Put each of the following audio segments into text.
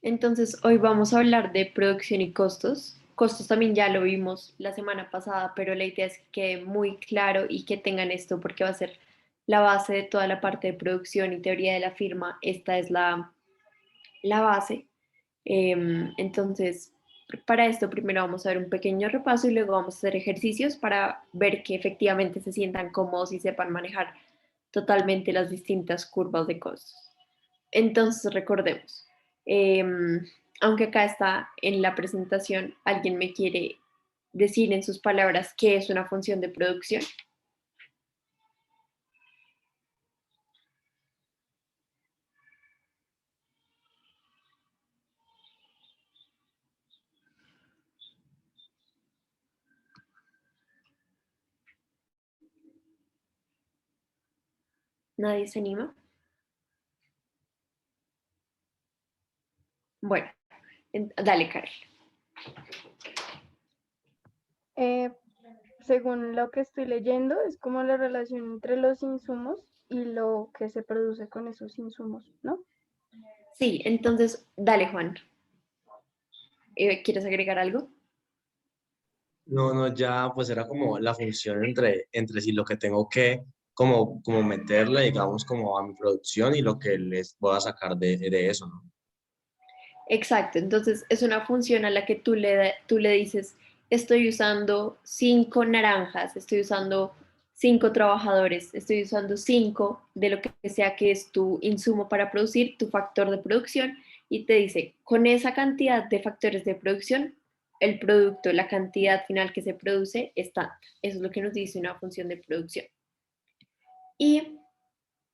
Entonces, hoy vamos a hablar de producción y costos. Costos también ya lo vimos la semana pasada, pero la idea es que quede muy claro y que tengan esto porque va a ser la base de toda la parte de producción y teoría de la firma. Esta es la base. Entonces, para esto primero vamos a ver un pequeño repaso y luego vamos a hacer ejercicios para ver que efectivamente se sientan cómodos y sepan manejar totalmente las distintas curvas de costos. Entonces, recordemos, eh, aunque acá está en la presentación, alguien me quiere decir en sus palabras qué es una función de producción. ¿Nadie se anima? Bueno, dale, Carol. Eh, Según lo que estoy leyendo, es como la relación entre los insumos y lo que se produce con esos insumos, ¿no? Sí, entonces, dale, Juan. ¿Quieres agregar algo? No, no, ya pues era como la función entre sí lo que tengo que como meterle, digamos, como a mi producción y lo que les voy a sacar de eso, ¿no? Exacto, entonces es una función a la que tú le dices, estoy usando 5 naranjas, estoy usando 5 trabajadores, estoy usando 5 de lo que sea que es tu insumo para producir, tu factor de producción, y te dice, con esa cantidad de factores de producción, el producto, la cantidad final que se produce es tanta. Eso es lo que nos dice una función de producción. Y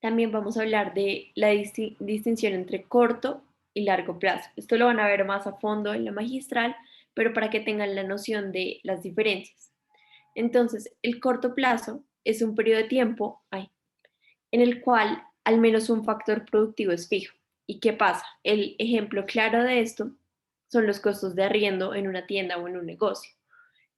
también vamos a hablar de la distinción entre corto y largo plazo. Esto lo van a ver más a fondo en la magistral, pero para que tengan la noción de las diferencias. Entonces, el corto plazo es un periodo de tiempo en el cual al menos un factor productivo es fijo. ¿Y qué pasa? El ejemplo claro de esto son los costos de arriendo en una tienda o en un negocio.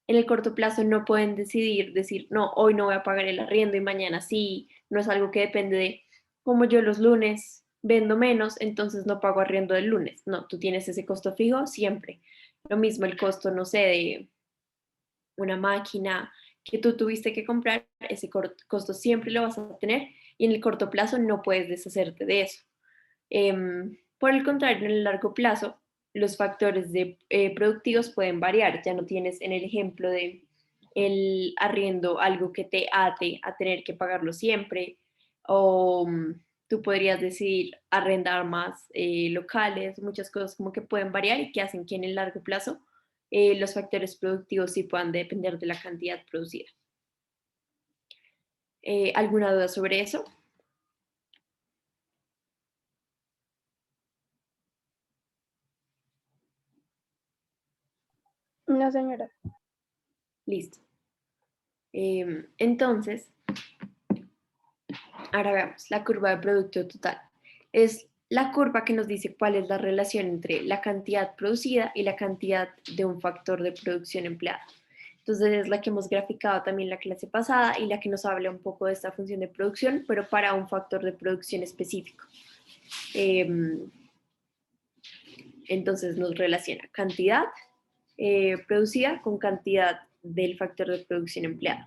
En el corto plazo no pueden decir, no, hoy no voy a pagar el arriendo y mañana sí, no es algo que depende de, como yo los lunes vendo menos, entonces no pago arriendo del lunes. No, tú tienes ese costo fijo siempre. Lo mismo el costo, no sé, de una máquina que tú tuviste que comprar, ese costo siempre lo vas a tener y en el corto plazo no puedes deshacerte de eso. Por el contrario, en el largo plazo, los factores productivos pueden variar. Ya no tienes en el ejemplo de el arriendo algo que te ate a tener que pagarlo siempre, o tú podrías decidir arrendar más locales, muchas cosas como que pueden variar y que hacen que en el largo plazo los factores productivos sí puedan depender de la cantidad producida. ¿Alguna duda sobre eso? No, señora. Listo. Entonces, ahora veamos, la curva de producto total. Es la curva que nos dice cuál es la relación entre la cantidad producida y la cantidad de un factor de producción empleado. Entonces es la que hemos graficado también la clase pasada y la que nos habla un poco de esta función de producción, pero para un factor de producción específico. Entonces nos relaciona cantidad producida con cantidad del factor de producción empleado.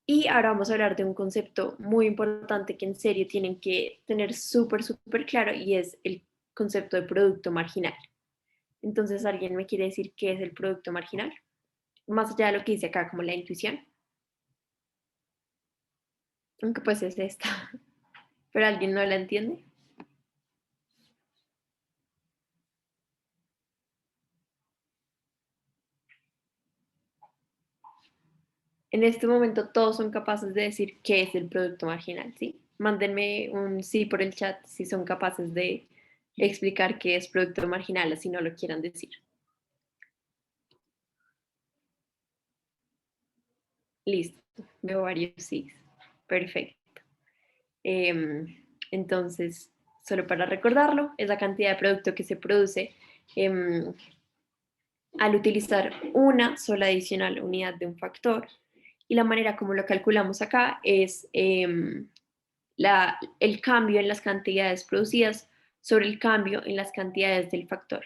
Y ahora vamos a hablar de un concepto muy importante que en serio tienen que tener súper claro y es el concepto de producto marginal. Entonces, ¿alguien me quiere decir qué es el producto marginal? Más allá de lo que dice acá, como la intuición. Aunque pues es esta, pero alguien no la entiende. En este momento todos son capaces de decir qué es el producto marginal, ¿sí? Mándenme un sí por el chat si son capaces de explicar qué es producto marginal, así no lo quieran decir. Listo, veo varios sí. Perfecto. Entonces, solo para recordarlo, es la cantidad de producto que se produce al utilizar una sola adicional unidad de un factor. Y la manera como lo calculamos acá es el cambio en las cantidades producidas sobre el cambio en las cantidades del factor.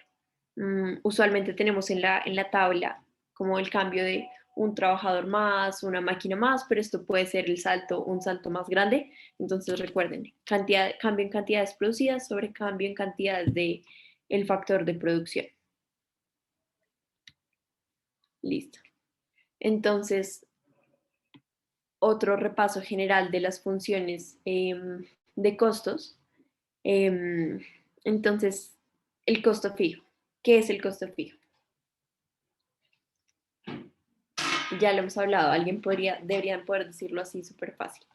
Usualmente tenemos en la tabla como el cambio de un trabajador más, una máquina más, pero esto puede ser un salto más grande. Entonces recuerden, cambio en cantidades producidas sobre cambio en cantidades de el factor de producción. Listo. Entonces, otro repaso general de las funciones de costos. Entonces, el costo fijo. ¿Qué es el costo fijo? Ya lo hemos hablado, deberían poder decirlo así súper fácil.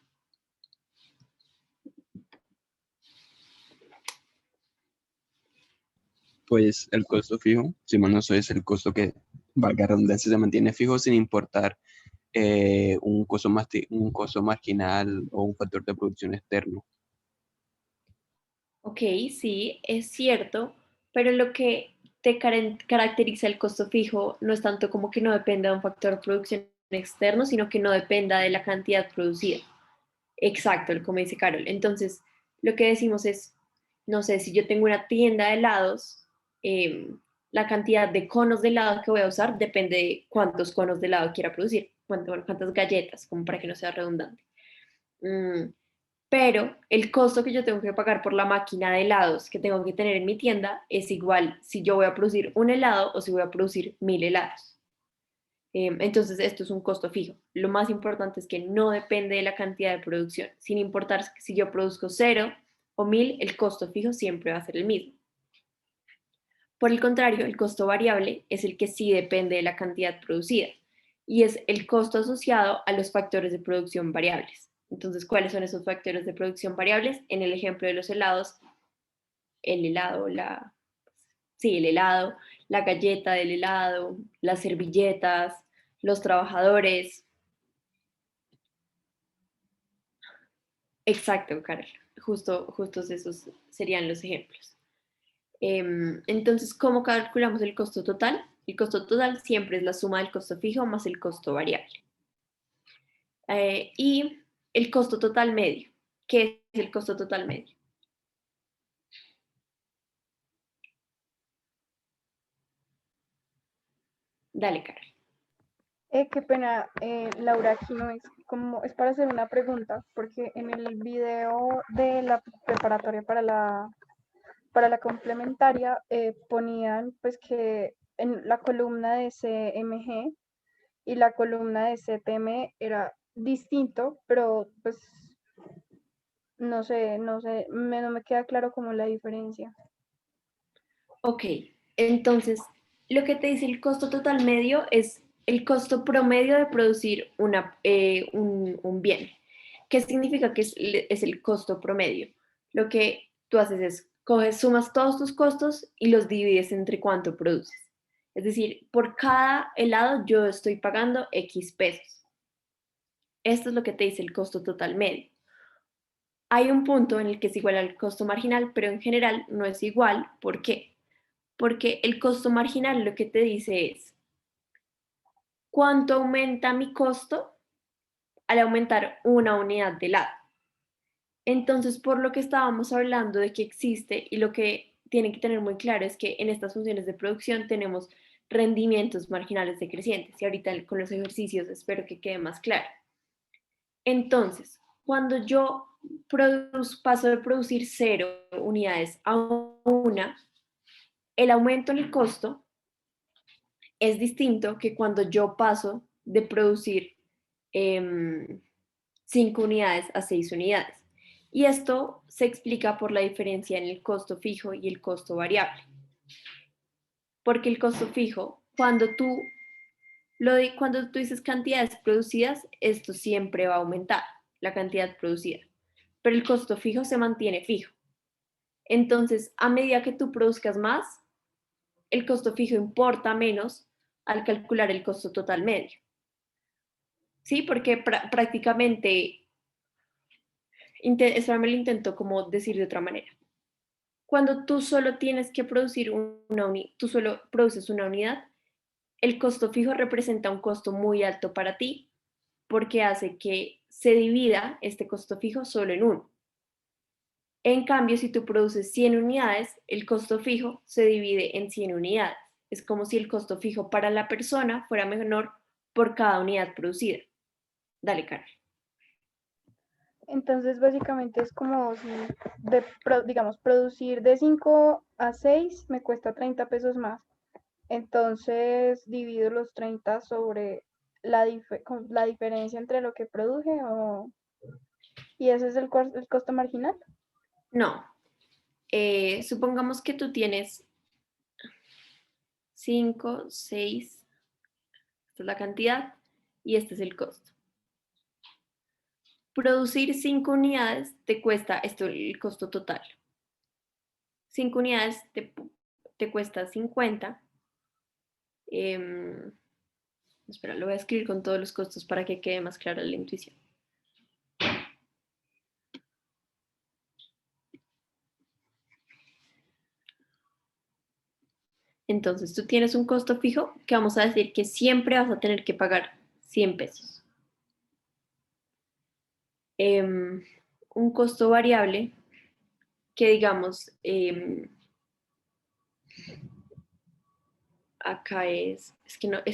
Pues el costo fijo, si mal no estoy, es el costo que, valga la redundancia, se mantiene fijo sin importar un costo marginal o un factor de producción externo. Ok, sí, es cierto, pero lo que te caracteriza el costo fijo no es tanto como que no dependa de un factor de producción externo, sino que no dependa de la cantidad producida. Exacto, como dice Carol. Entonces, lo que decimos es, no sé, si yo tengo una tienda de helados, la cantidad de conos de helado que voy a usar depende de cuántos conos de helado quiera producir, cuántas galletas, como para que no sea redundante. Mm, pero el costo que yo tengo que pagar por la máquina de helados que tengo que tener en mi tienda es igual si yo voy a producir un helado o si voy a producir 1000 helados. Entonces, esto es un costo fijo. Lo más importante es que no depende de la cantidad de producción. Sin importar si yo produzco 0 o 1000, el costo fijo siempre va a ser el mismo. Por el contrario, el costo variable es el que sí depende de la cantidad producida y es el costo asociado a los factores de producción variables. Entonces, ¿cuáles son esos factores de producción variables? En el ejemplo de los helados, el helado, el helado, la galleta del helado, las servilletas, los trabajadores. Exacto, Carol. Justo esos serían los ejemplos. Entonces, ¿cómo calculamos el costo total? El costo total siempre es la suma del costo fijo más el costo variable. Y el costo total medio. ¿Qué es el costo total medio? Dale, Carol. Qué pena, Laura, aquí no es como, es para hacer una pregunta, porque en el video de la preparatoria para la complementaria ponían pues que en la columna de CMG y la columna de CTM era distinto, pero pues no me queda claro como la diferencia. Ok, entonces lo que te dice el costo total medio es el costo promedio de producir un bien. ¿Qué significa que es el costo promedio? Lo que tú haces es sumas todos tus costos y los divides entre cuánto produces. Es decir, por cada helado yo estoy pagando X pesos. Esto es lo que te dice el costo total medio. Hay un punto en el que es igual al costo marginal, pero en general no es igual. ¿Por qué? Porque el costo marginal lo que te dice es cuánto aumenta mi costo al aumentar una unidad de helado. Entonces, por lo que estábamos hablando de que existe y lo que tienen que tener muy claro es que en estas funciones de producción tenemos rendimientos marginales decrecientes y ahorita con los ejercicios espero que quede más claro. Entonces, cuando yo paso de producir 0 unidades a una, el aumento en el costo es distinto que cuando yo paso de producir 5 unidades a 6 unidades. Y esto se explica por la diferencia en el costo fijo y el costo variable. Porque el costo fijo, cuando tú dices cantidades producidas, esto siempre va a aumentar, la cantidad producida. Pero el costo fijo se mantiene fijo. Entonces, a medida que tú produzcas más, el costo fijo importa menos al calcular el costo total medio. ¿Sí? Porque prácticamente, eso me lo intento como decir de otra manera. Cuando tú solo tienes que producir tú solo produces una unidad, el costo fijo representa un costo muy alto para ti porque hace que se divida este costo fijo solo en uno. En cambio, si tú produces 100 unidades, el costo fijo se divide en 100 unidades. Es como si el costo fijo para la persona fuera menor por cada unidad producida. Dale, Carol. Entonces, básicamente es como si, digamos, producir de 5 a 6 me cuesta 30 pesos más. Entonces, divido los 30 sobre la diferencia entre lo que produje y ese es el costo marginal. No. Supongamos que tú tienes 5, 6, esta es la cantidad y este es el costo. Producir 5 unidades te cuesta, esto el costo total. 5 unidades te cuesta 50. Espera, lo voy a escribir con todos los costos para que quede más clara la intuición. Entonces, tú tienes un costo fijo que vamos a decir que siempre vas a tener que pagar 100 pesos. Un costo variable que digamos, acá es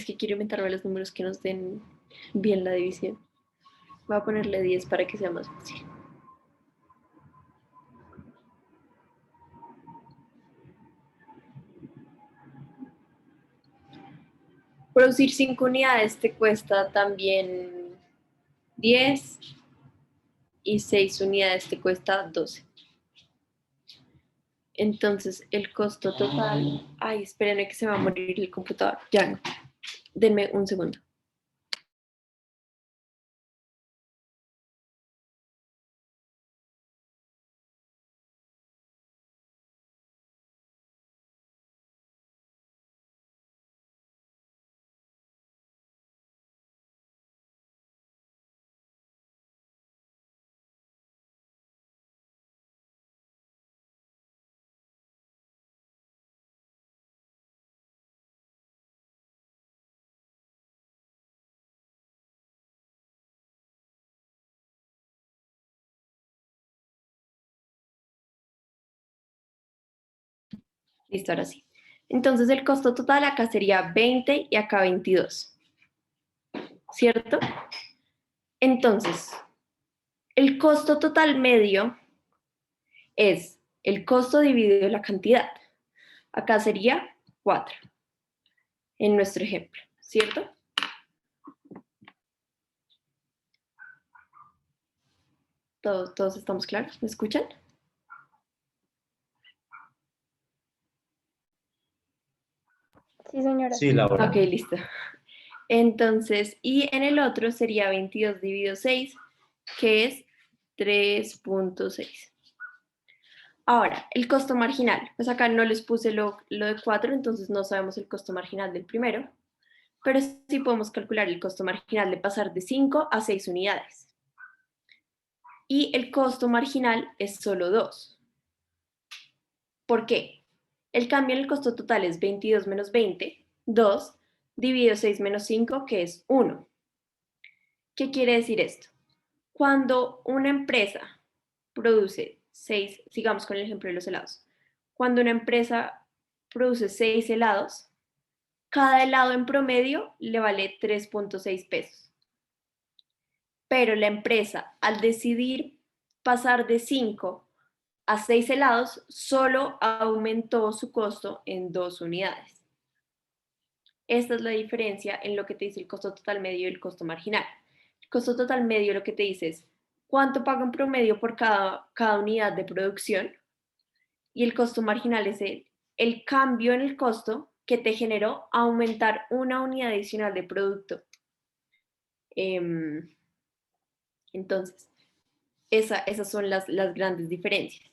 que quiero inventarme los números que nos den bien la división. Voy a ponerle 10 para que sea más fácil. Producir 5 unidades te cuesta también 10 y 6 unidades te cuesta 12. Entonces, el costo total... Ay, espérenme que se va a morir el computador. Ya no. Denme un segundo. Listo, ahora sí. Entonces, el costo total acá sería 20 y acá 22. ¿Cierto? Entonces, el costo total medio es el costo dividido la cantidad. Acá sería 4 en nuestro ejemplo, ¿cierto? ¿Todos estamos claros? ¿Me escuchan? Sí, señora. Sí, Laura. Ok, listo. Entonces, y en el otro sería 22 dividido 6, que es 3.6. Ahora, el costo marginal. Pues acá no les puse lo de 4, entonces no sabemos el costo marginal del primero, pero sí podemos calcular el costo marginal de pasar de 5 a 6 unidades. Y el costo marginal es solo 2. ¿Por qué? El cambio en el costo total es 22 menos 20, 2, dividido 6 menos 5, que es 1. ¿Qué quiere decir esto? Cuando una empresa produce 6, sigamos con el ejemplo de los helados. Cuando una empresa produce 6 helados, cada helado en promedio le vale 3.6 pesos. Pero la empresa, al decidir pasar de 5 a 6 helados, solo aumentó su costo en 2 unidades. Esta es la diferencia en lo que te dice el costo total medio y el costo marginal. El costo total medio lo que te dice es cuánto paga en promedio por cada unidad de producción, y el costo marginal es el cambio en el costo que te generó aumentar una unidad adicional de producto. Entonces, esas son las grandes diferencias.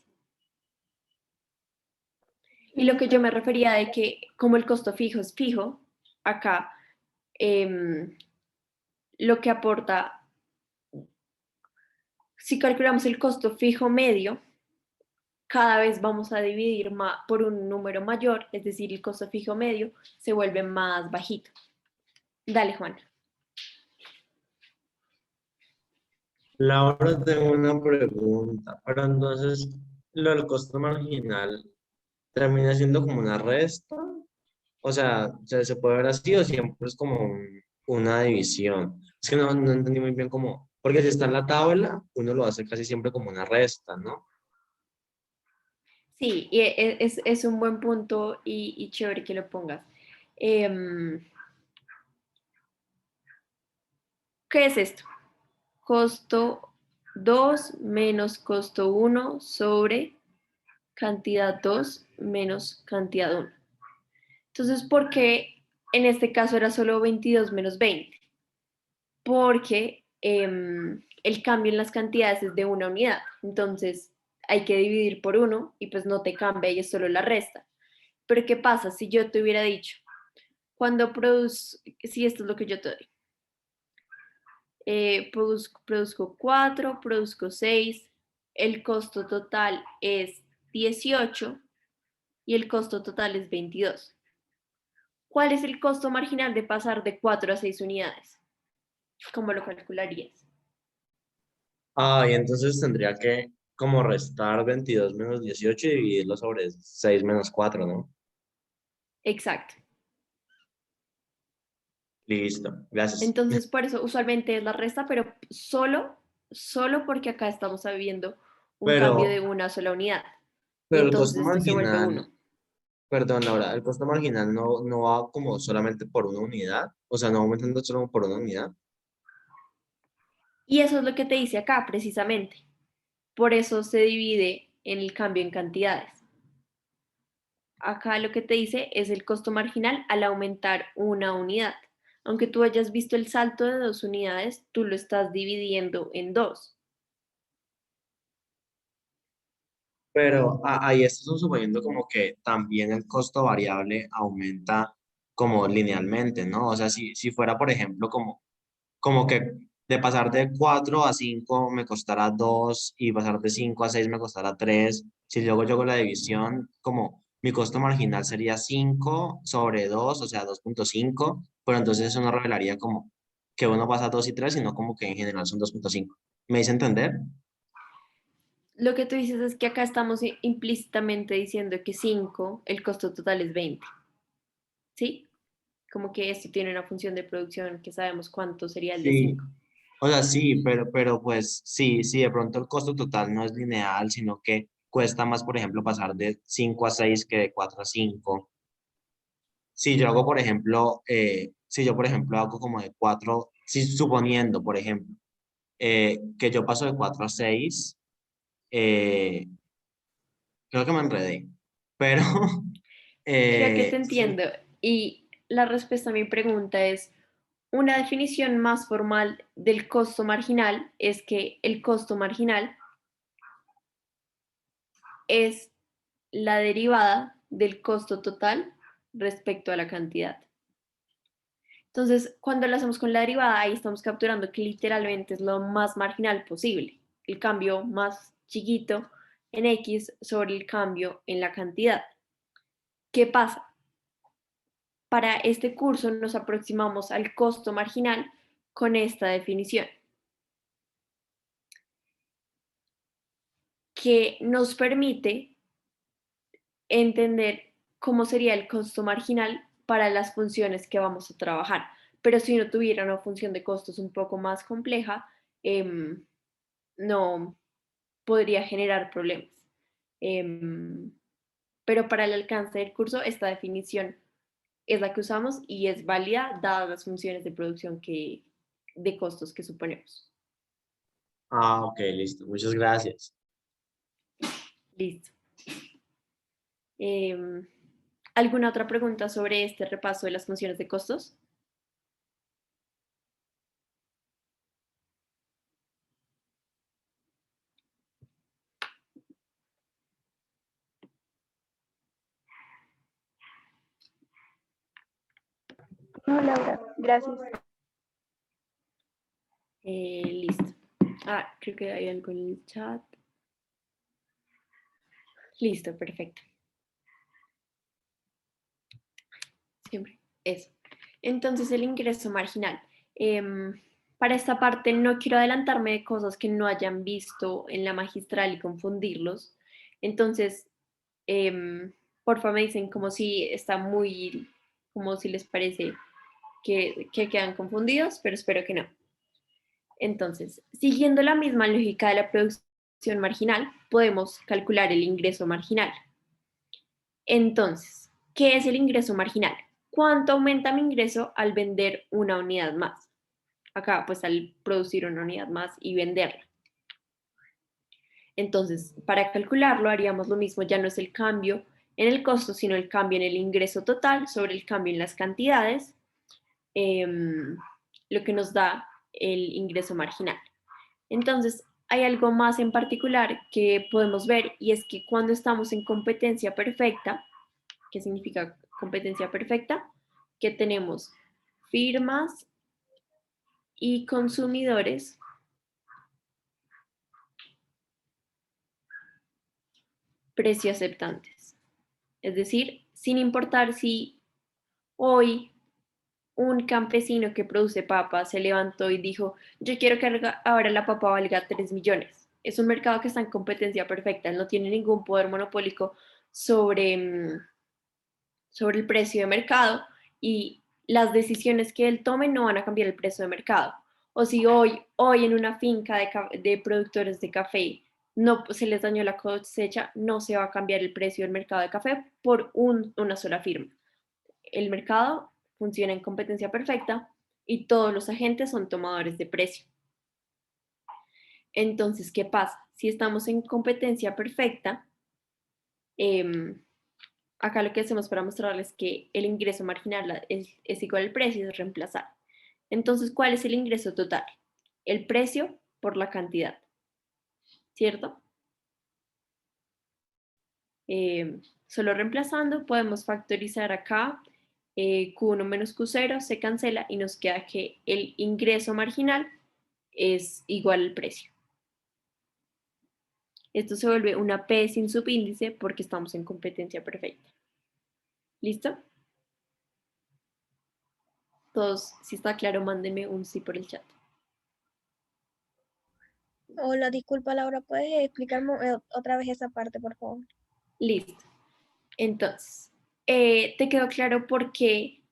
Y lo que yo me refería de que como el costo fijo es fijo, acá lo que aporta, si calculamos el costo fijo medio, cada vez vamos a dividir por un número mayor, es decir, el costo fijo medio se vuelve más bajito. Dale, Juan. Laura, tengo una pregunta. Pero entonces, lo del costo marginal termina siendo como una resta. O sea, se puede ver así o siempre es como una división. Es que no entendí muy bien cómo, porque si está en la tabla, uno lo hace casi siempre como una resta, ¿no? Sí, y es un buen punto y chévere que lo pongas. Em, ¿Qué es esto? Costo 2 menos costo 1 sobre cantidad 2 menos cantidad 1. Entonces, ¿por qué en este caso era solo 22 menos 20? Porque el cambio en las cantidades es de una unidad. Entonces, hay que dividir por 1 y pues no te cambia y es solo la resta. Pero ¿qué pasa si yo te hubiera dicho, si esto es lo que yo te doy, produzco 4, produzco 6, el costo total es 18 y el costo total es 22. ¿Cuál es el costo marginal de pasar de 4 a 6 unidades? ¿Cómo lo calcularías? Ah, y entonces tendría que como restar 22 menos 18 y dividirlo sobre 6 menos 4, ¿no? Exacto. Listo, gracias. Entonces, por eso usualmente es la resta, pero solo porque acá estamos viendo un cambio de Pero, una sola unidad. Y pero el costo entonces esto se vuelve marginal, 1. perdón, Laura, el costo marginal no va como solamente por una unidad, o sea, no va aumentando solo por una unidad. Y eso es lo que te dice acá, precisamente. Por eso se divide en el cambio en cantidades. Acá lo que te dice es el costo marginal al aumentar una unidad. Aunque tú hayas visto el salto de 2 unidades, tú lo estás dividiendo en 2. Pero ahí estás suponiendo como que también el costo variable aumenta como linealmente, ¿no? O sea, si fuera, por ejemplo, como que de pasar de 4 a 5 me costará 2 y pasar de 5 a 6 me costará 3. Si luego yo hago la división, como mi costo marginal sería 5 sobre 2, o sea, 2,5, pero entonces eso no revelaría como que uno pasa a 2 y 3, sino como que en general son 2,5. ¿Me hice entender? Lo que tú dices es que acá estamos implícitamente diciendo que 5, el costo total es 20. ¿Sí? Como que esto tiene una función de producción que sabemos cuánto sería el de Sí, 5. o sea, sí, pero pues sí, de pronto el costo total no es lineal, sino que cuesta más, por ejemplo, pasar de 5 a 6 que de 4 a 5. Si yo hago, por ejemplo, si yo, por ejemplo, hago como de 4, si suponiendo, por ejemplo, que yo paso de 4 a 6, eh, creo que me enredé, pero Creo que te sí, entiendo. Y la respuesta a mi pregunta es, una definición más formal del costo marginal es que el costo marginal es la derivada del costo total respecto a la cantidad. Entonces, cuando lo hacemos con la derivada, ahí estamos capturando que literalmente es lo más marginal posible, el cambio más chiquito en X sobre el cambio en la cantidad. ¿Qué pasa? Para este curso nos aproximamos al costo marginal con esta definición, que nos permite entender cómo sería el costo marginal para las funciones que vamos a trabajar. Pero si uno tuviera una función de costos un poco más compleja, no podría generar problemas. Em, pero para el alcance del curso, esta definición es la que usamos y es válida dadas las funciones de producción de costos que suponemos. ok, listo, muchas gracias. Listo. Em, ¿Alguna otra pregunta sobre este repaso de las funciones de costos? No, Laura, gracias. Listo. Creo que hay algo en el chat. Listo, perfecto. Siempre. Eso. Entonces, el ingreso marginal. Para esta parte no quiero adelantarme de cosas que no hayan visto en la magistral y confundirlos. Entonces, porfa me dicen como si está muy, como si les parece que quedan confundidos, pero espero que no. Entonces, siguiendo la misma lógica de la producción marginal, podemos calcular el ingreso marginal. Entonces, ¿qué es el ingreso marginal? ¿Cuánto aumenta mi ingreso al vender una unidad más? Acá, pues al producir una unidad más y venderla. Entonces, para calcularlo haríamos lo mismo, ya no es el cambio en el costo, sino el cambio en el ingreso total sobre el cambio en las cantidades, lo que nos da el ingreso marginal. Entonces, hay algo más en particular que podemos ver y es que cuando estamos en competencia perfecta, ¿qué significa competencia perfecta? Que tenemos firmas y consumidores precio aceptantes. Es decir, sin importar si hoy un campesino que produce papas se levantó y dijo, yo quiero que ahora la papa valga 3 millones. Es un mercado que está en competencia perfecta, no tiene ningún poder monopólico sobre, sobre el precio de mercado y las decisiones que él tome no van a cambiar el precio de mercado. O si hoy en una finca de productores de café no se les dañó la cosecha, no se va a cambiar el precio del mercado de café por una sola firma. El mercado funciona en competencia perfecta y todos los agentes son tomadores de precio. Entonces, ¿qué pasa? Si estamos en competencia perfecta, acá lo que hacemos para mostrarles que el ingreso marginal es igual al precio, es reemplazar. Entonces, ¿cuál es el ingreso total? El precio por la cantidad, ¿cierto? Solo reemplazando podemos factorizar acá Q1 menos Q0 se cancela y nos queda que el ingreso marginal es igual al precio. Esto se vuelve una P sin subíndice porque estamos en competencia perfecta. ¿Listo? Todos, si está claro, mándenme un sí por el chat. Hola, disculpa Laura, ¿puedes explicarme otra vez esa parte, por favor? Listo. Entonces, ¿te quedó claro por qué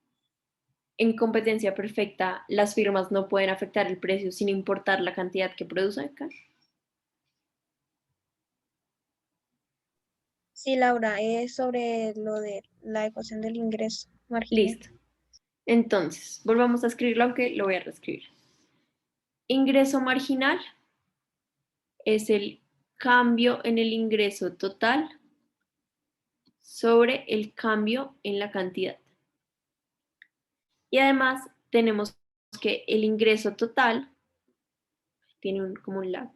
en competencia perfecta las firmas no pueden afectar el precio sin importar la cantidad que producen acá? Sí, Laura, es sobre lo de la ecuación del ingreso marginal. Listo. Entonces, volvamos a escribirlo, aunque lo voy a reescribir. Ingreso marginal es el cambio en el ingreso total sobre el cambio en la cantidad. Y además tenemos que el ingreso total, tiene como un la,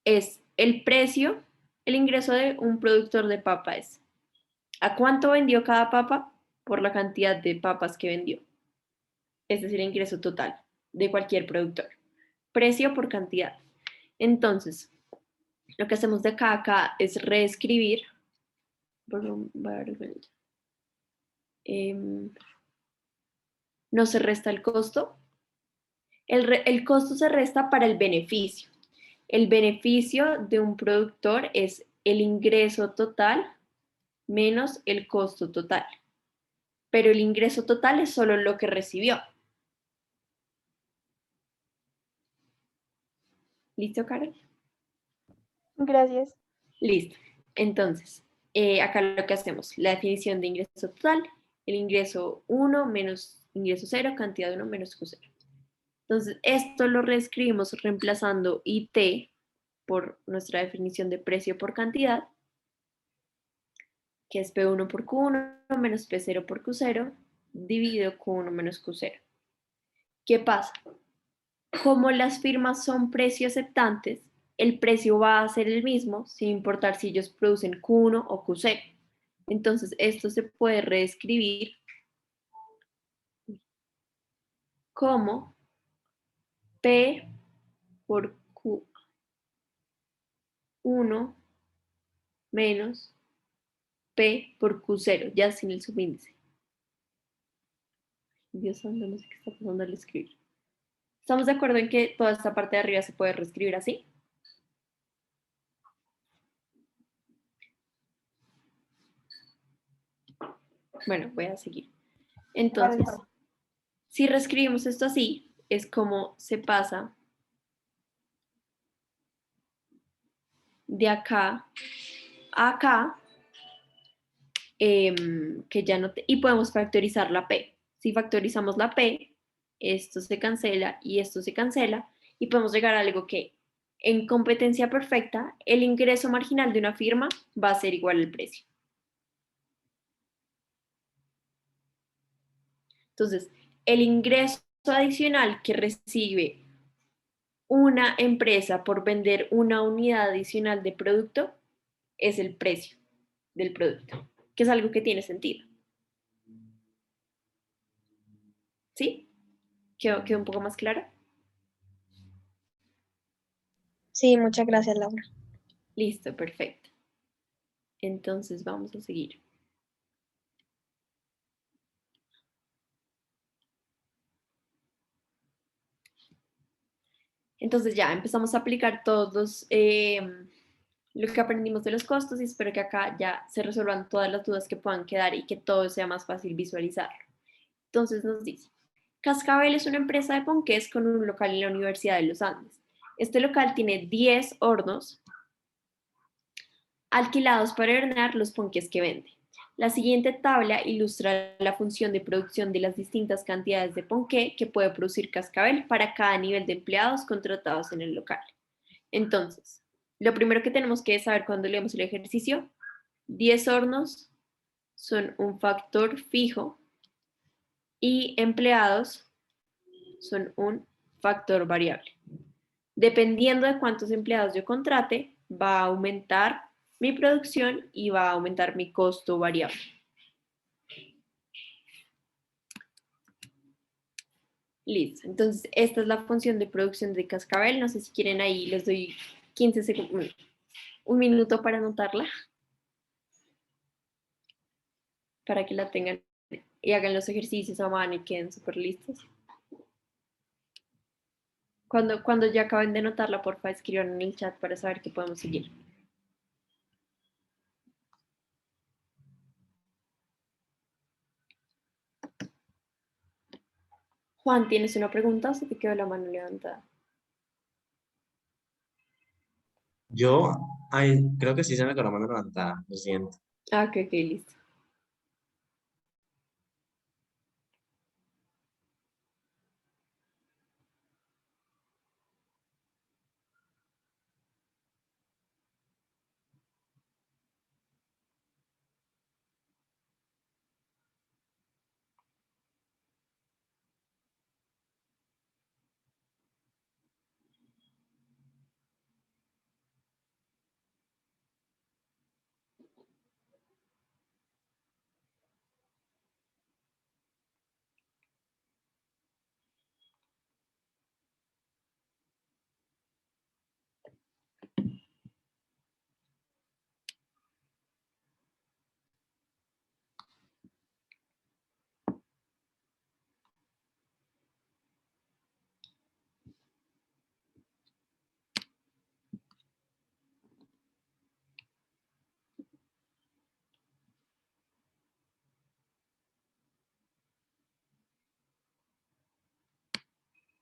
es el precio, el ingreso de un productor de papa es ¿a cuánto vendió cada papa? Por la cantidad de papas que vendió. Es decir, el ingreso total de cualquier productor. Precio por cantidad. Entonces, lo que hacemos de acá a acá es reescribir. No se resta el costo. El costo se resta para el beneficio. El beneficio de un productor es el ingreso total menos el costo total. Pero el ingreso total es solo lo que recibió. ¿Listo, Carol? Gracias. Listo. Entonces, acá lo que hacemos, la definición de ingreso total, el ingreso 1 menos ingreso 0, cantidad 1 menos Q0. Entonces, esto lo reescribimos reemplazando IT por nuestra definición de precio por cantidad, que es P1 por Q1 menos P0 por Q0, dividido Q1 menos Q0. ¿Qué pasa? Como las firmas son precio aceptantes, el precio va a ser el mismo sin importar si ellos producen Q1 o Q0. Entonces, esto se puede reescribir como P por Q1 menos P por Q0, ya sin el subíndice. Dios santo, no sé qué está pasando al escribir. ¿Estamos de acuerdo en que toda esta parte de arriba se puede reescribir así? Bueno, voy a seguir. Vale, Entonces, vale. si reescribimos esto así, es como se pasa de acá a acá, que ya no y podemos factorizar la P. Si factorizamos la P, esto se cancela y esto se cancela, y podemos llegar a algo que en competencia perfecta, el ingreso marginal de una firma va a ser igual al precio. Entonces, el ingreso adicional que recibe una empresa por vender una unidad adicional de producto es el precio del producto, que es algo que tiene sentido. ¿Sí? ¿Quedó un poco más claro? Sí, muchas gracias, Laura. Listo, perfecto. Entonces vamos a seguir. Entonces ya empezamos a aplicar todos lo que aprendimos de los costos y espero que acá ya se resuelvan todas las dudas que puedan quedar y que todo sea más fácil visualizar. Entonces nos dice, Cascabel es una empresa de ponqués con un local en la Universidad de los Andes. Este local tiene 10 hornos alquilados para hornear los ponqués que vende. La siguiente tabla ilustra la función de producción de las distintas cantidades de ponqué que puede producir Cascabel para cada nivel de empleados contratados en el local. Entonces, lo primero que tenemos que saber cuando leemos el ejercicio, 10 hornos son un factor fijo y empleados son un factor variable. Dependiendo de cuántos empleados yo contrate, va a aumentar mi producción y va a aumentar mi costo variable. Listo. Entonces, esta es la función de producción de Cascabel. No sé si quieren ahí, les doy 15 segundos, un minuto para anotarla, para que la tengan y hagan los ejercicios a mano y queden súper listos. Cuando ya acaben de anotarla, porfa, escriban en el chat para saber que podemos seguir. Juan, ¿tienes una pregunta o se te quedó la mano levantada? Yo, ay, creo que sí se me quedó la mano levantada, lo siento. Ah, ok, listo.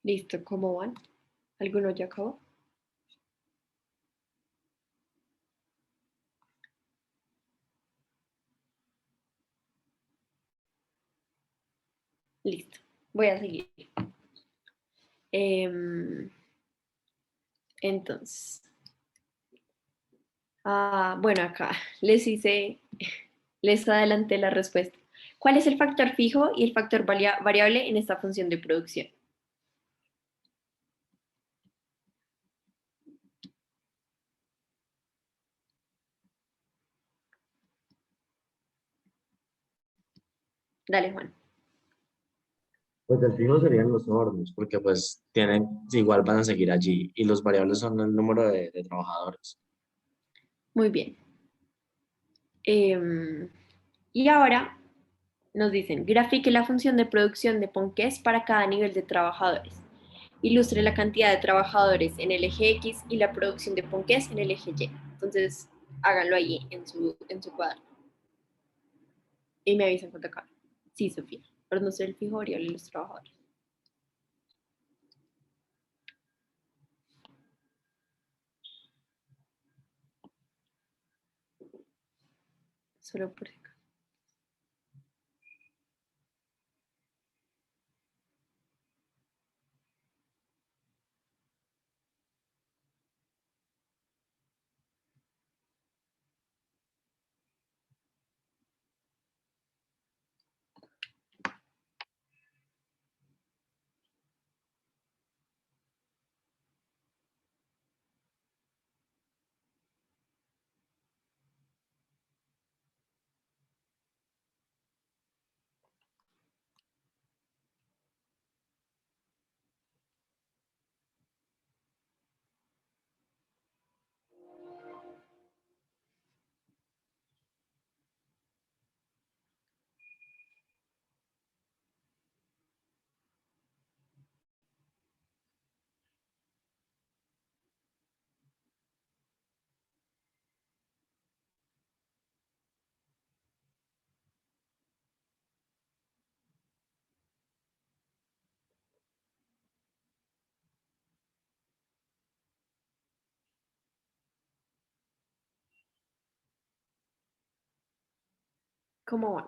Listo, ¿cómo van? ¿Alguno ya acabó? Listo, voy a seguir. Entonces, bueno, acá les adelanté la respuesta. ¿Cuál es el factor fijo y el factor variable en esta función de producción? Dale, Juan. Pues el fijo serían los hornos, porque pues tienen, igual van a seguir allí, y los variables son el número de trabajadores. Muy bien. Y ahora nos dicen, grafique la función de producción de ponqués para cada nivel de trabajadores. Ilustre la cantidad de trabajadores en el eje X y la producción de ponqués en el eje Y. Entonces, háganlo ahí en su cuadro. Y me avisan cuando acabe. Sí, Sofía. Pero no sé el fijo variable de los trabajadores. Solo por acá. ¿Cómo van?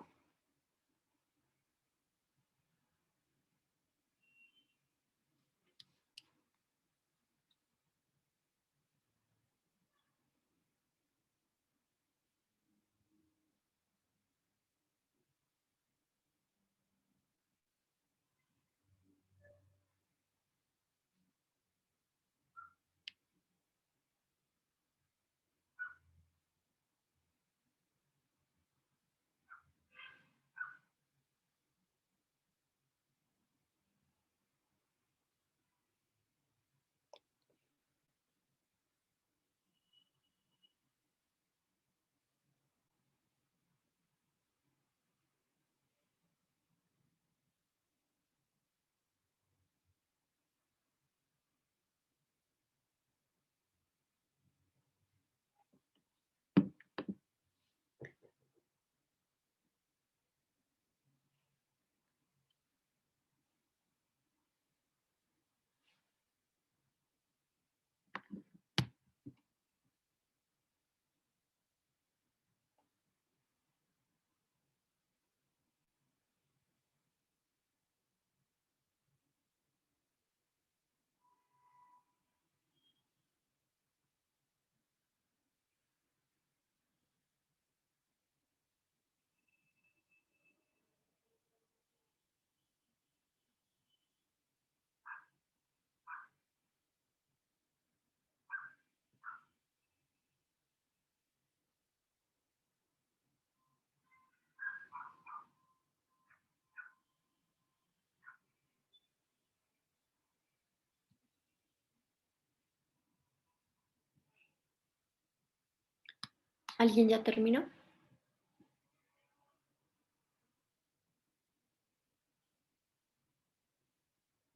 ¿Alguien ya terminó?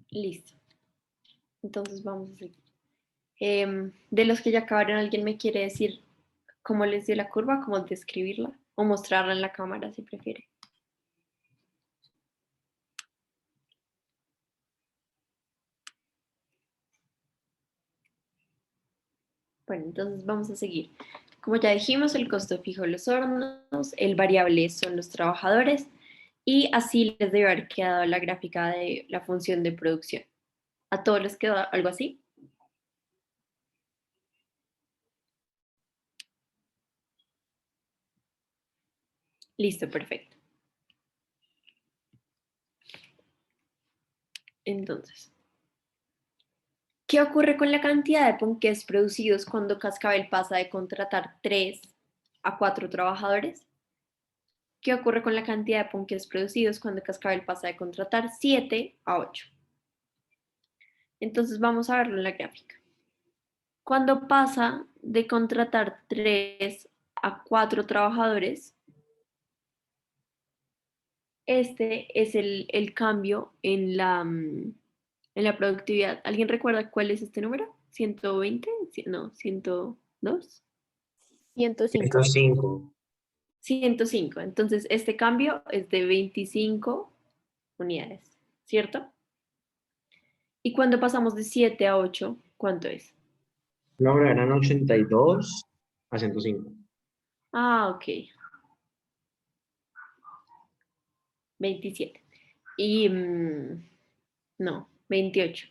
Listo. Entonces vamos a seguir. De los que ya acabaron, ¿alguien me quiere decir cómo les dio la curva? ¿Cómo describirla? O mostrarla en la cámara si prefiere. Bueno, entonces vamos a seguir. Como ya dijimos, el costo fijo de los hornos, el variable son los trabajadores y así les debe haber quedado la gráfica de la función de producción. ¿A todos les quedó algo así? Listo, perfecto. Entonces, ¿qué ocurre con la cantidad de ponqués producidos cuando Cascabel pasa de contratar 3 a 4 trabajadores? ¿Qué ocurre con la cantidad de ponqués producidos cuando Cascabel pasa de contratar 7 a 8? Entonces vamos a verlo en la gráfica. Cuando pasa de contratar 3 a 4 trabajadores, este es el cambio en la productividad. ¿Alguien recuerda cuál es este número? ¿120? No, ¿102? 105. 105. 105. Entonces, este cambio es de 25 unidades, ¿cierto? Y cuando pasamos de 7 a 8, ¿cuánto es? Laura, eran 82 a 105. Ah, ok. 27. Y, no, 28.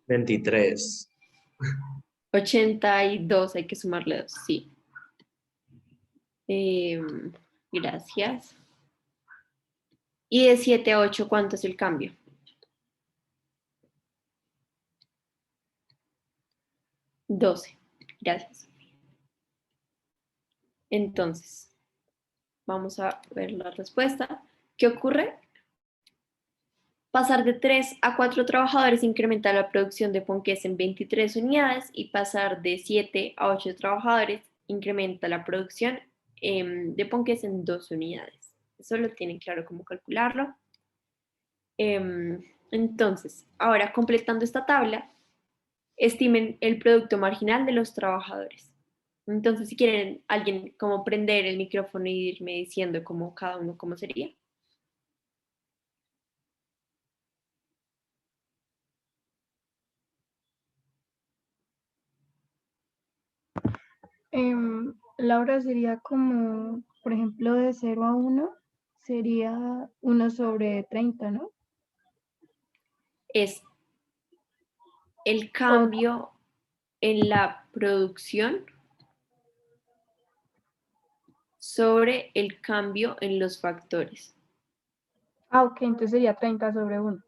23. 82, hay que sumarle 2, sí. Gracias. Y de 7 a 8, ¿cuánto es el cambio? 12. Gracias. Entonces, vamos a ver la respuesta. ¿Qué ocurre? Pasar de 3 a 4 trabajadores incrementa la producción de ponqués en 23 unidades y pasar de 7 a 8 trabajadores incrementa la producción de ponqués en 2 unidades. Eso lo tienen claro cómo calcularlo. Entonces, ahora completando esta tabla, estimen el producto marginal de los trabajadores. Entonces, si quieren alguien como prender el micrófono y irme diciendo como cada uno cómo sería. Laura, sería como, por ejemplo, de 0 a 1, sería 1 sobre 30, ¿no? Es el cambio en la producción sobre el cambio en los factores. Ok, entonces sería 30 sobre 1.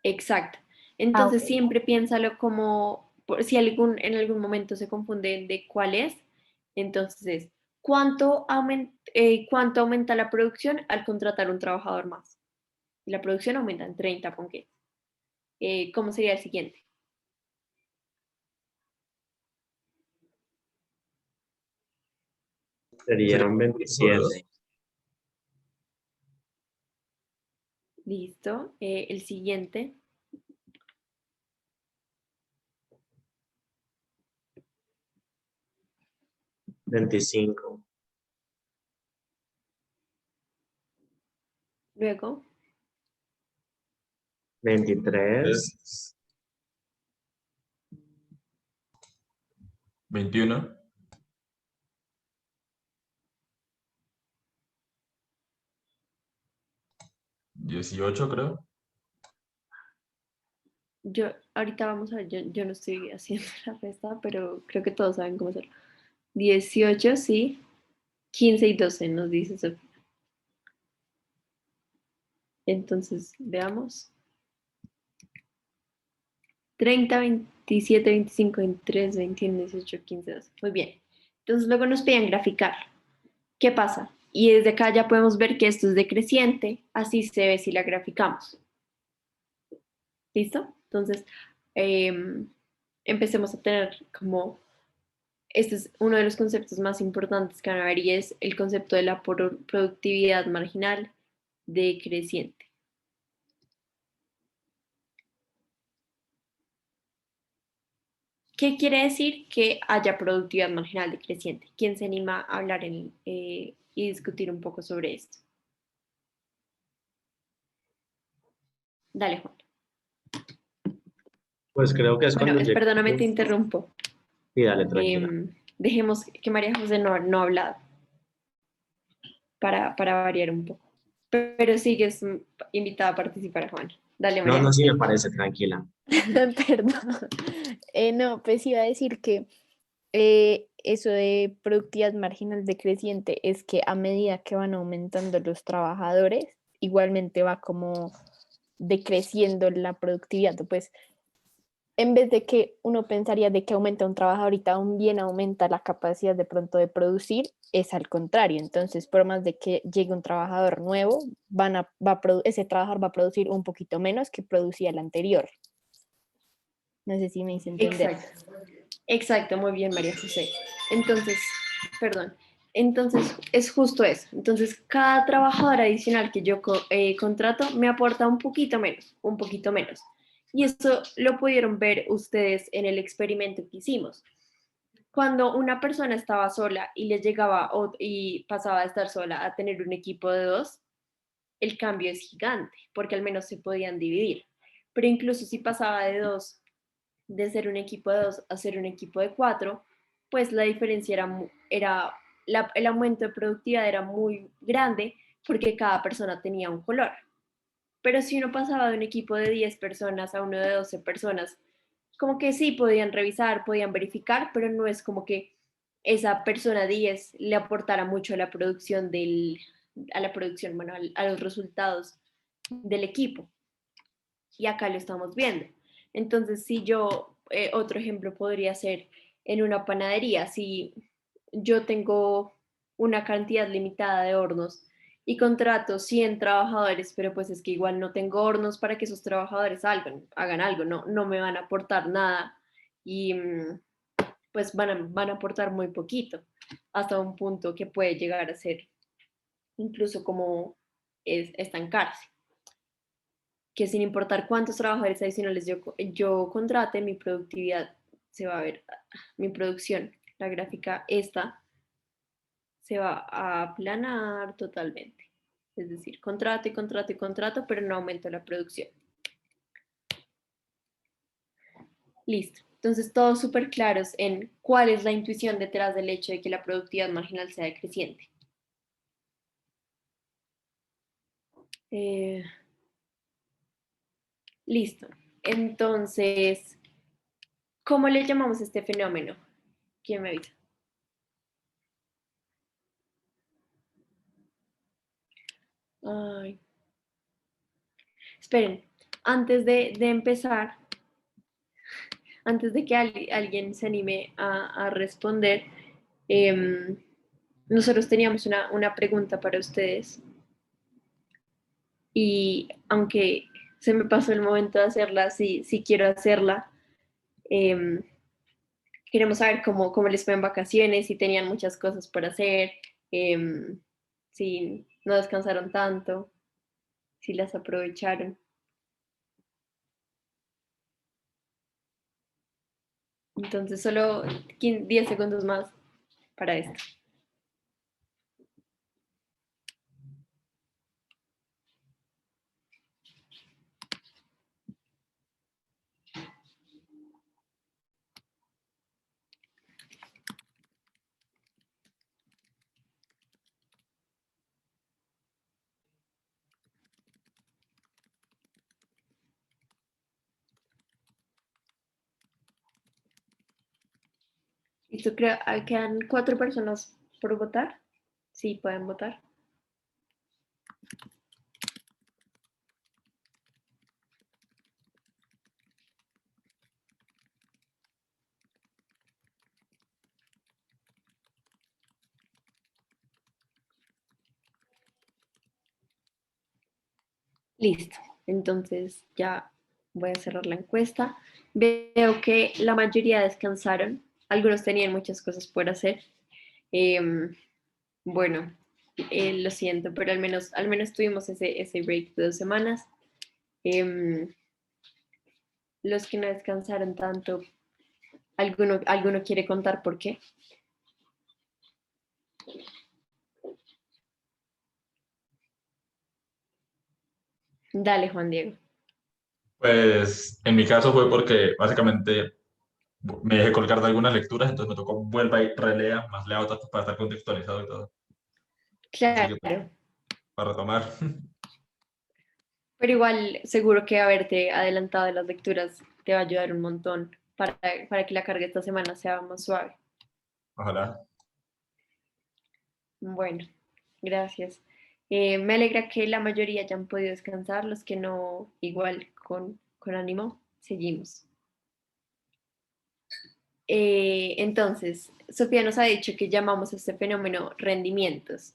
Exacto. Entonces Ok. siempre piénsalo como, por si en algún momento se confunden de cuál es, entonces es, ¿cuánto aumenta la producción al contratar un trabajador más? Y la producción aumenta en 30 ponqués. ¿Cómo sería el siguiente? Serían 27. Listo. El siguiente. Veinticinco. Luego, 23. 21. 18, creo. ahorita vamos a ver, yo no estoy haciendo la resta, pero creo que todos saben cómo hacerlo. 18, sí. 15 y 12 nos dice Sofía. Entonces, veamos. 30, 27, 25, 23, 21, 18, 15, 12. Muy bien. Entonces, luego nos piden graficar. ¿Qué pasa? Y desde acá ya podemos ver que esto es decreciente. Así se ve si la graficamos. ¿Listo? Entonces, empecemos a tener como, este es uno de los conceptos más importantes que van a ver y es el concepto de la productividad marginal decreciente. ¿Qué quiere decir que haya productividad marginal decreciente? ¿Quién se anima a hablar y discutir un poco sobre esto? Dale, Juan. Pues creo que es Bueno, cuando perdóname, te llegamos. interrumpo. Sí, dale, tranquila. Dejemos que María José no ha hablado para variar un poco. Pero sigues invitada a participar, Juan. Dale, No, María no, sí me José. parece, tranquila. Perdón. No, pues iba a decir que eso de productividad marginal decreciente es que a medida que van aumentando los trabajadores, igualmente va como decreciendo la productividad. Pues en vez de que uno pensaría de que aumenta un trabajador y también aumenta la capacidad de pronto de producir, es al contrario. Entonces, por más de que llegue un trabajador nuevo, ese trabajador va a producir un poquito menos que producía el anterior. No sé si me hice entender. Exacto. Exacto, muy bien, María José. Entonces, perdón. Entonces, es justo eso. Entonces, cada trabajador adicional que yo contrato me aporta un poquito menos, un poquito menos. Y eso lo pudieron ver ustedes en el experimento que hicimos. cuando una persona estaba sola y les llegaba y pasaba de estar sola a tener un equipo de 2, el cambio es gigante, porque al menos se podían dividir. Pero incluso si pasaba de 2, de ser un equipo de 2 a ser un equipo de 4, pues la diferencia el aumento de productividad era muy grande porque cada persona tenía un color. Pero si uno pasaba de un equipo de 10 personas a uno de 12 personas, como que sí podían revisar, podían verificar, pero no es como que esa persona 10 le aportara mucho a la producción bueno, a los resultados del equipo. Y acá lo estamos viendo. Entonces, si yo, otro ejemplo podría ser en una panadería, si yo tengo una cantidad limitada de hornos y contrato 100 trabajadores, pero pues es que igual no tengo hornos para que esos trabajadores hagan algo, no me van a aportar nada y pues van a aportar muy poquito, hasta un punto que puede llegar a ser incluso como estancarse, que sin importar cuántos trabajadores adicionales yo contrate, mi productividad se va a ver, mi producción, la gráfica esta, se va a aplanar totalmente. Es decir, contrato y contrato y contrato, pero no aumento la producción. Listo. Entonces, todos súper claros en cuál es la intuición detrás del hecho de que la productividad marginal sea decreciente. Listo. Entonces, ¿cómo le llamamos a este fenómeno? ¿Quién me avisa? Ay. Esperen, antes de empezar, antes de que alguien se anime a responder, nosotros teníamos una pregunta para ustedes y aunque se me pasó el momento de hacerla, sí quiero hacerla. Eh, Queremos saber cómo les fue en vacaciones, si tenían muchas cosas por hacer, eh, si no descansaron tanto, si las aprovecharon. Entonces, solo 10 segundos más para esto. Listo, creo que quedan 4 personas por votar. Sí, pueden votar. Listo. Entonces ya voy a cerrar la encuesta. Veo que la mayoría descansaron. Algunos tenían muchas cosas por hacer. Em, bueno, lo siento, pero al menos tuvimos ese break de 2 semanas. Em, los que no descansaron tanto, ¿alguno quiere contar por qué? Dale, Juan Diego. Pues en mi caso fue porque básicamente me dejé colgar de algunas lecturas, entonces me tocó vuelva y relea, más lea otras para estar contextualizado y todo. Así que pues, Claro, para retomar. pero igual seguro que haberte adelantado de las lecturas te va a ayudar un montón para que la carga esta semana sea más suave. Ojalá. Bueno, gracias. Me alegra que la mayoría hayan podido descansar, los que no, igual con ánimo, seguimos. Entonces, Sofía nos ha dicho que llamamos a este fenómeno rendimientos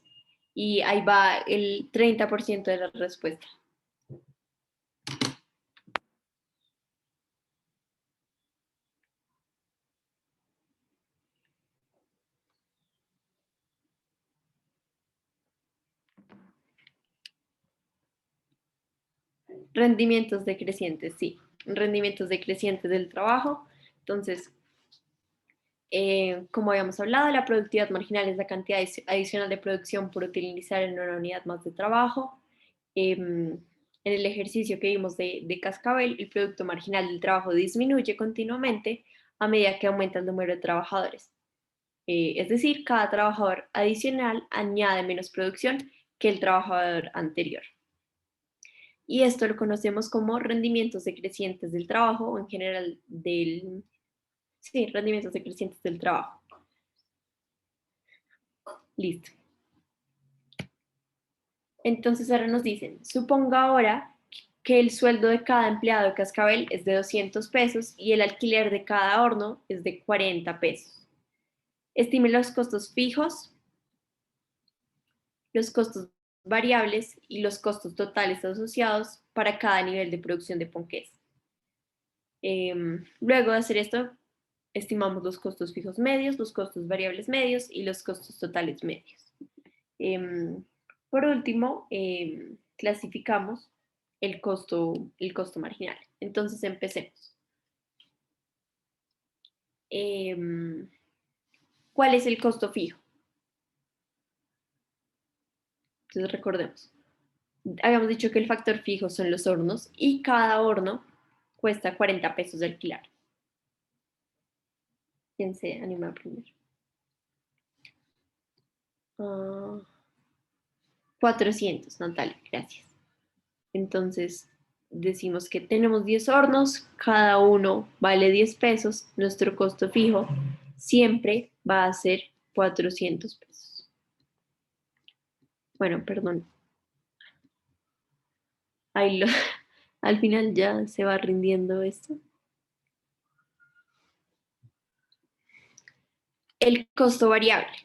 y ahí va el 30% de la respuesta. Rendimientos decrecientes, sí. Rendimientos decrecientes del trabajo. Entonces, Como habíamos hablado, la productividad marginal es la cantidad adicional de producción por utilizar en una unidad más de trabajo. En el ejercicio que vimos de Cascabel, el producto marginal del trabajo disminuye continuamente a medida que aumenta el número de trabajadores. Es decir, cada trabajador adicional añade menos producción que el trabajador anterior. Y esto lo conocemos como rendimientos decrecientes del trabajo o en general rendimientos decrecientes del trabajo. Listo. Entonces ahora nos dicen, suponga ahora que el sueldo de cada empleado de Cascabel es de 200 pesos y el alquiler de cada horno es de 40 pesos. Estime los costos fijos, los costos variables y los costos totales asociados para cada nivel de producción de ponqués. Luego de hacer esto, estimamos los costos fijos medios, los costos variables medios y los costos totales medios. Por último, clasificamos el costo marginal. Entonces, empecemos. ¿Cuál es el costo fijo? Entonces, recordemos. Habíamos dicho que el factor fijo son los hornos y cada horno cuesta 40 pesos de alquilar. ¿Quién se anima primero? 400, Natalia, gracias. Entonces, decimos que tenemos 10 hornos, cada uno vale 10 pesos, nuestro costo fijo siempre va a ser 400 pesos. Bueno, perdón. Ahí al final ya se va rindiendo esto. El costo variable.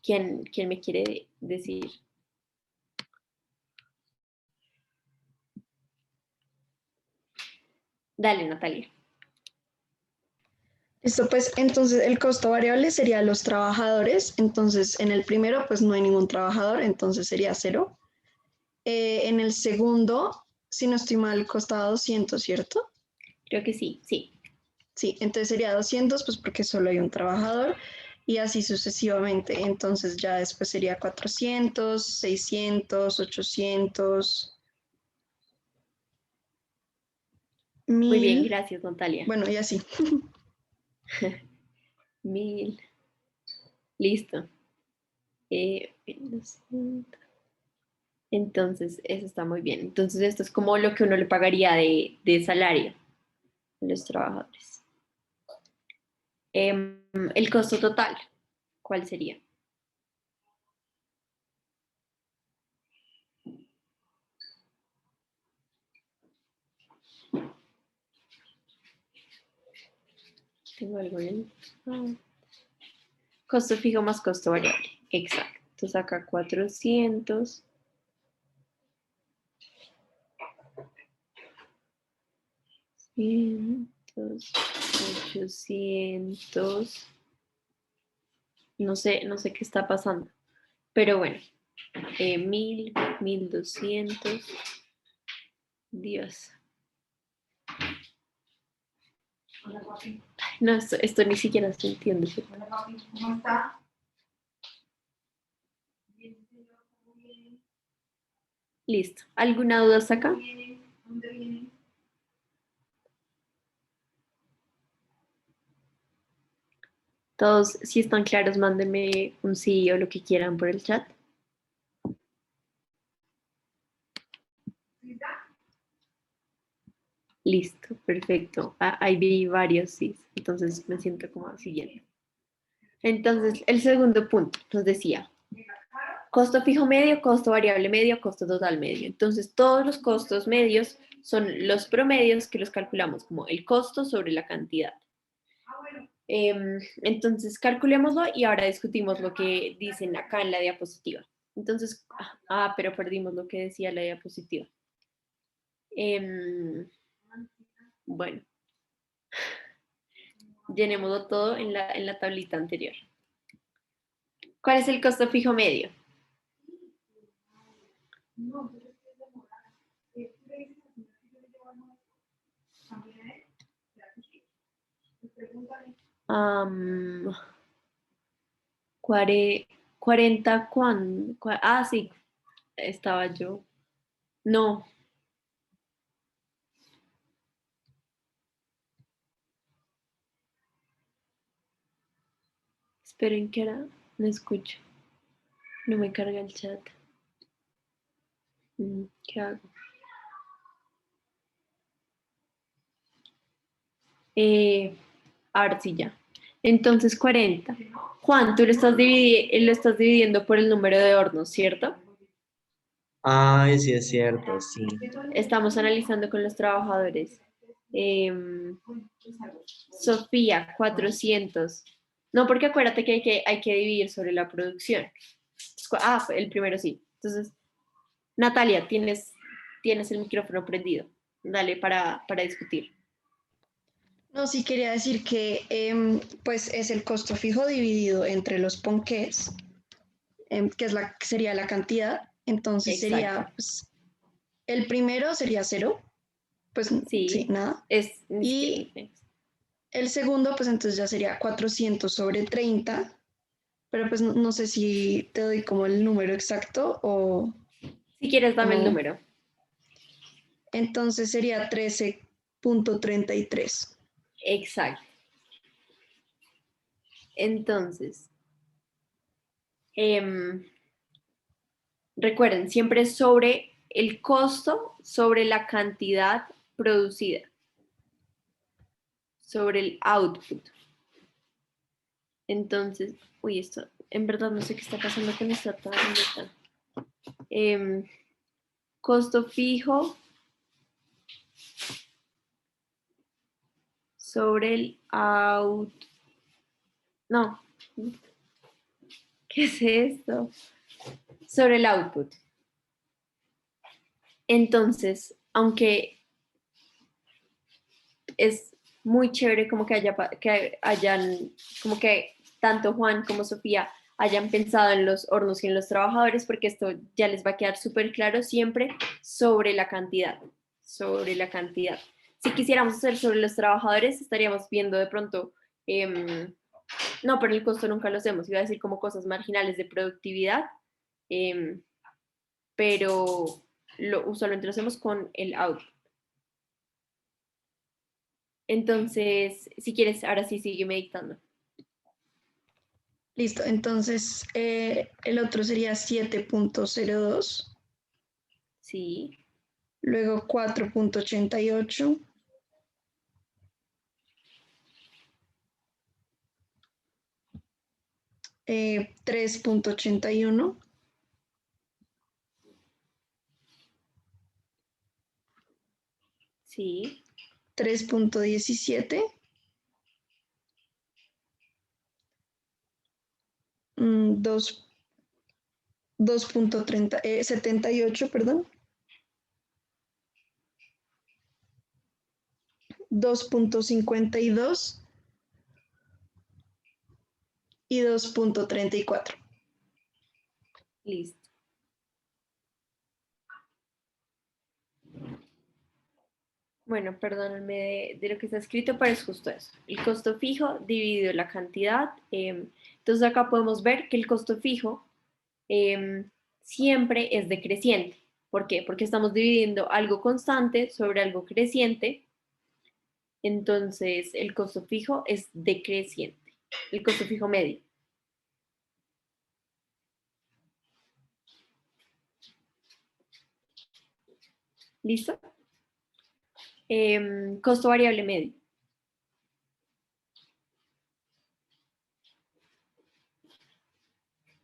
¿Quién me quiere decir? Dale, Natalia. Listo, pues entonces el costo variable sería los trabajadores. Entonces en el primero pues no hay ningún trabajador, entonces sería 0. En el segundo, si no estoy mal, costaba 200, ¿cierto? Creo que sí, sí. Sí, entonces sería 200 pues porque solo hay un trabajador y así sucesivamente. Entonces ya después sería 400, 600, 800, Muy bien, 1000. gracias, Natalia. Bueno, y así. 1000. Listo. Entonces, eso está muy bien. Entonces, esto es como lo que uno le pagaría de salario a los trabajadores. El costo total, ¿cuál sería? Tengo algo en costo fijo más costo variable. Exacto. Entonces acá 400. 800. No sé qué está pasando. Pero bueno, 1000, 1200. Dios. No, esto ni siquiera se entiende. Hola, papi, ¿cómo está? Listo. ¿Alguna duda hasta acá? ¿Dónde viene? Todos, si están claros, mándenme un sí o lo que quieran por el chat. Listo, perfecto. Ahí vi varios sí, entonces me siento como siguiendo. Entonces, el segundo punto nos decía, costo fijo medio, costo variable medio, costo total medio. Entonces, todos los costos medios son los promedios que los calculamos como el costo sobre la cantidad. Entonces, calculémoslo y ahora discutimos lo que dicen acá en la diapositiva. Entonces, pero perdimos lo que decía la diapositiva. Bueno, llenémoslo todo en la tablita anterior. ¿Cuál es el costo fijo medio? Am, 40, ¿cuándo? Sí, estaba yo. No, esperen que era, no escucho, no me carga el chat. ¿Qué hago? Ahora sí ya. Entonces 40. Juan, tú lo estás dividiendo por el número de hornos, ¿cierto? Ay, sí es cierto, sí. Estamos analizando con los trabajadores. Em, Sofía, 400. No, porque acuérdate que hay que dividir sobre la producción. El primero sí. Entonces, Natalia, tienes el micrófono prendido. Dale para discutir. No, sí quería decir que pues es el costo fijo dividido entre los ponqués, que sería la cantidad. Entonces Exacto. sería, pues, el primero sería 0, pues sí, Sí, nada. ni Y siquiera. el segundo, pues entonces ya sería 400 sobre 30, pero pues no sé si te doy como el número exacto o Si quieres, dame el como... número. Entonces sería 13.33. Exacto. Entonces, recuerden, siempre es sobre el costo, sobre la cantidad producida, sobre el output. Entonces, uy, esto, en verdad no sé qué está pasando con esta tableta. Costo fijo sobre el out. No, ¿qué es esto? Sobre el output. Entonces, aunque es muy chévere como que hayan, como que tanto Juan como Sofía hayan pensado en los hornos y en los trabajadores, porque esto ya les va a quedar súper claro siempre sobre la cantidad, sobre la cantidad. Si quisiéramos hacer sobre los trabajadores, estaríamos viendo de pronto, no, pero el costo nunca lo hacemos, iba a decir como cosas marginales de productividad, em, pero usualmente lo hacemos con el output. Entonces, si quieres, ahora sí sigue meditando. Listo, entonces el otro sería 7.02, Sí, luego 4.88, 3.81, sí, 3.17, 2.78, perdón, 2.52 y 2.34. listo. Bueno, perdónenme de lo que está escrito, pero es justo eso. El costo fijo dividido la cantidad. Entonces acá podemos ver que el costo fijo siempre es decreciente. ¿Por qué? Porque estamos dividiendo algo constante sobre algo creciente. Entonces el costo fijo es decreciente. El costo fijo medio. ¿Listo? Costo variable medio.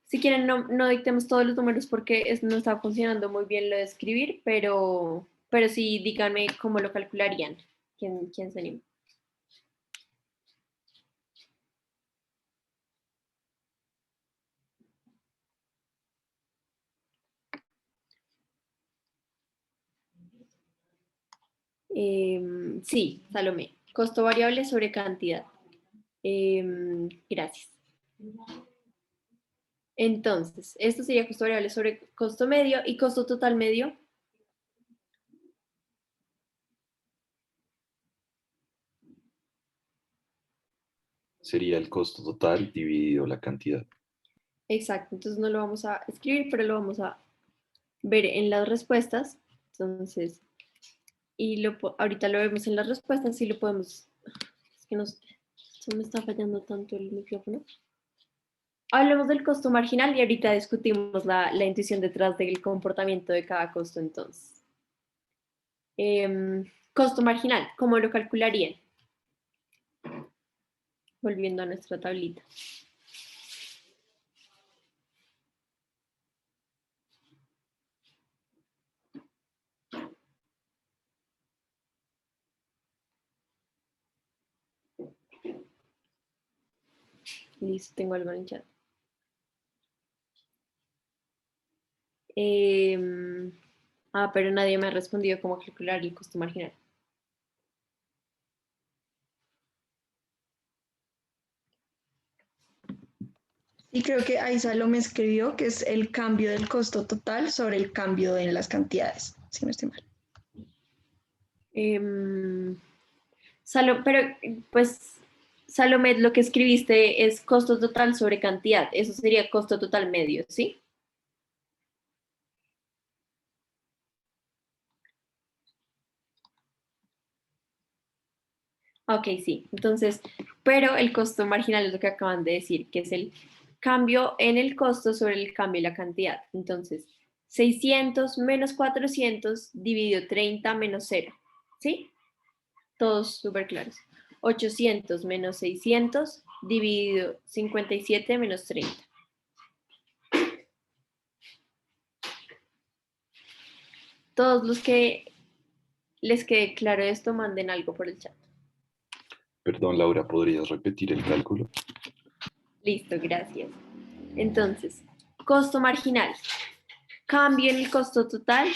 Si quieren, no dictemos todos los números porque no está funcionando muy bien lo de escribir, pero sí díganme cómo lo calcularían. ¿Quién se anima? Sí, Salomé. Costo variable sobre cantidad. Gracias. Entonces, esto sería costo variable sobre costo medio y costo total medio. sería el costo total dividido la cantidad. Exacto, entonces no lo vamos a escribir, pero lo vamos a ver en las respuestas. Entonces, ahorita lo vemos en las respuestas y lo podemos... Es que se me está fallando tanto el micrófono. Hablemos del costo marginal y ahorita discutimos la intuición detrás del comportamiento de cada costo entonces. Costo marginal, ¿cómo lo calcularían? Volviendo a nuestra tablita. Listo, tengo algo en el chat. Pero nadie me ha respondido cómo calcular el costo marginal. Y creo que ahí Salomé escribió que es el cambio del costo total sobre el cambio en las cantidades, si no estoy mal. Pero pues Salomé, lo que escribiste es costo total sobre cantidad. Eso sería costo total medio, ¿sí? Ok, sí. Entonces, pero el costo marginal es lo que acaban de decir, que es el cambio en el costo sobre el cambio en la cantidad. Entonces, 600 menos 400 dividido 30 menos 0, ¿sí? Todos súper claros. 800 menos 600 dividido 57 menos 30. Todos los que les quede claro esto, manden algo por el chat. Perdón, Laura, ¿podrías repetir el cálculo? Listo, gracias. Entonces, costo marginal. Cambio en el costo total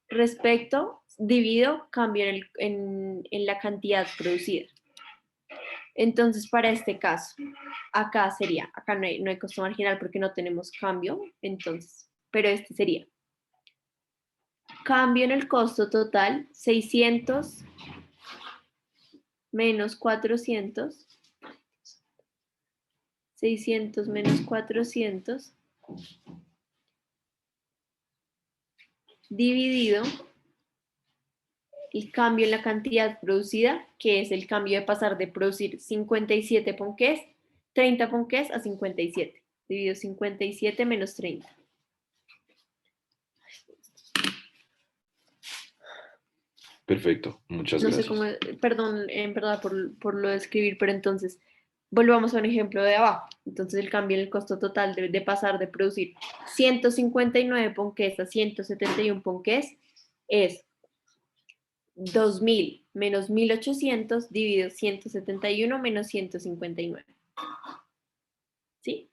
respecto, divido, cambio en la cantidad producida. Entonces, para este caso, acá no hay costo marginal porque no tenemos cambio, entonces, pero este sería. Cambio en el costo total, 600 menos 400. 600 menos 400 dividido el cambio en la cantidad producida, que es el cambio de pasar de producir 57 ponqués, 30 ponqués a 57, dividido 57 menos 30. Perfecto, muchas No gracias. sé cómo, perdón, en verdad por lo de escribir, pero entonces volvamos a un ejemplo de abajo. Entonces el cambio en el costo total de pasar de producir 159 ponqués a 171 ponqués es 2000 menos 1800 dividido 171 menos 159. ¿Sí?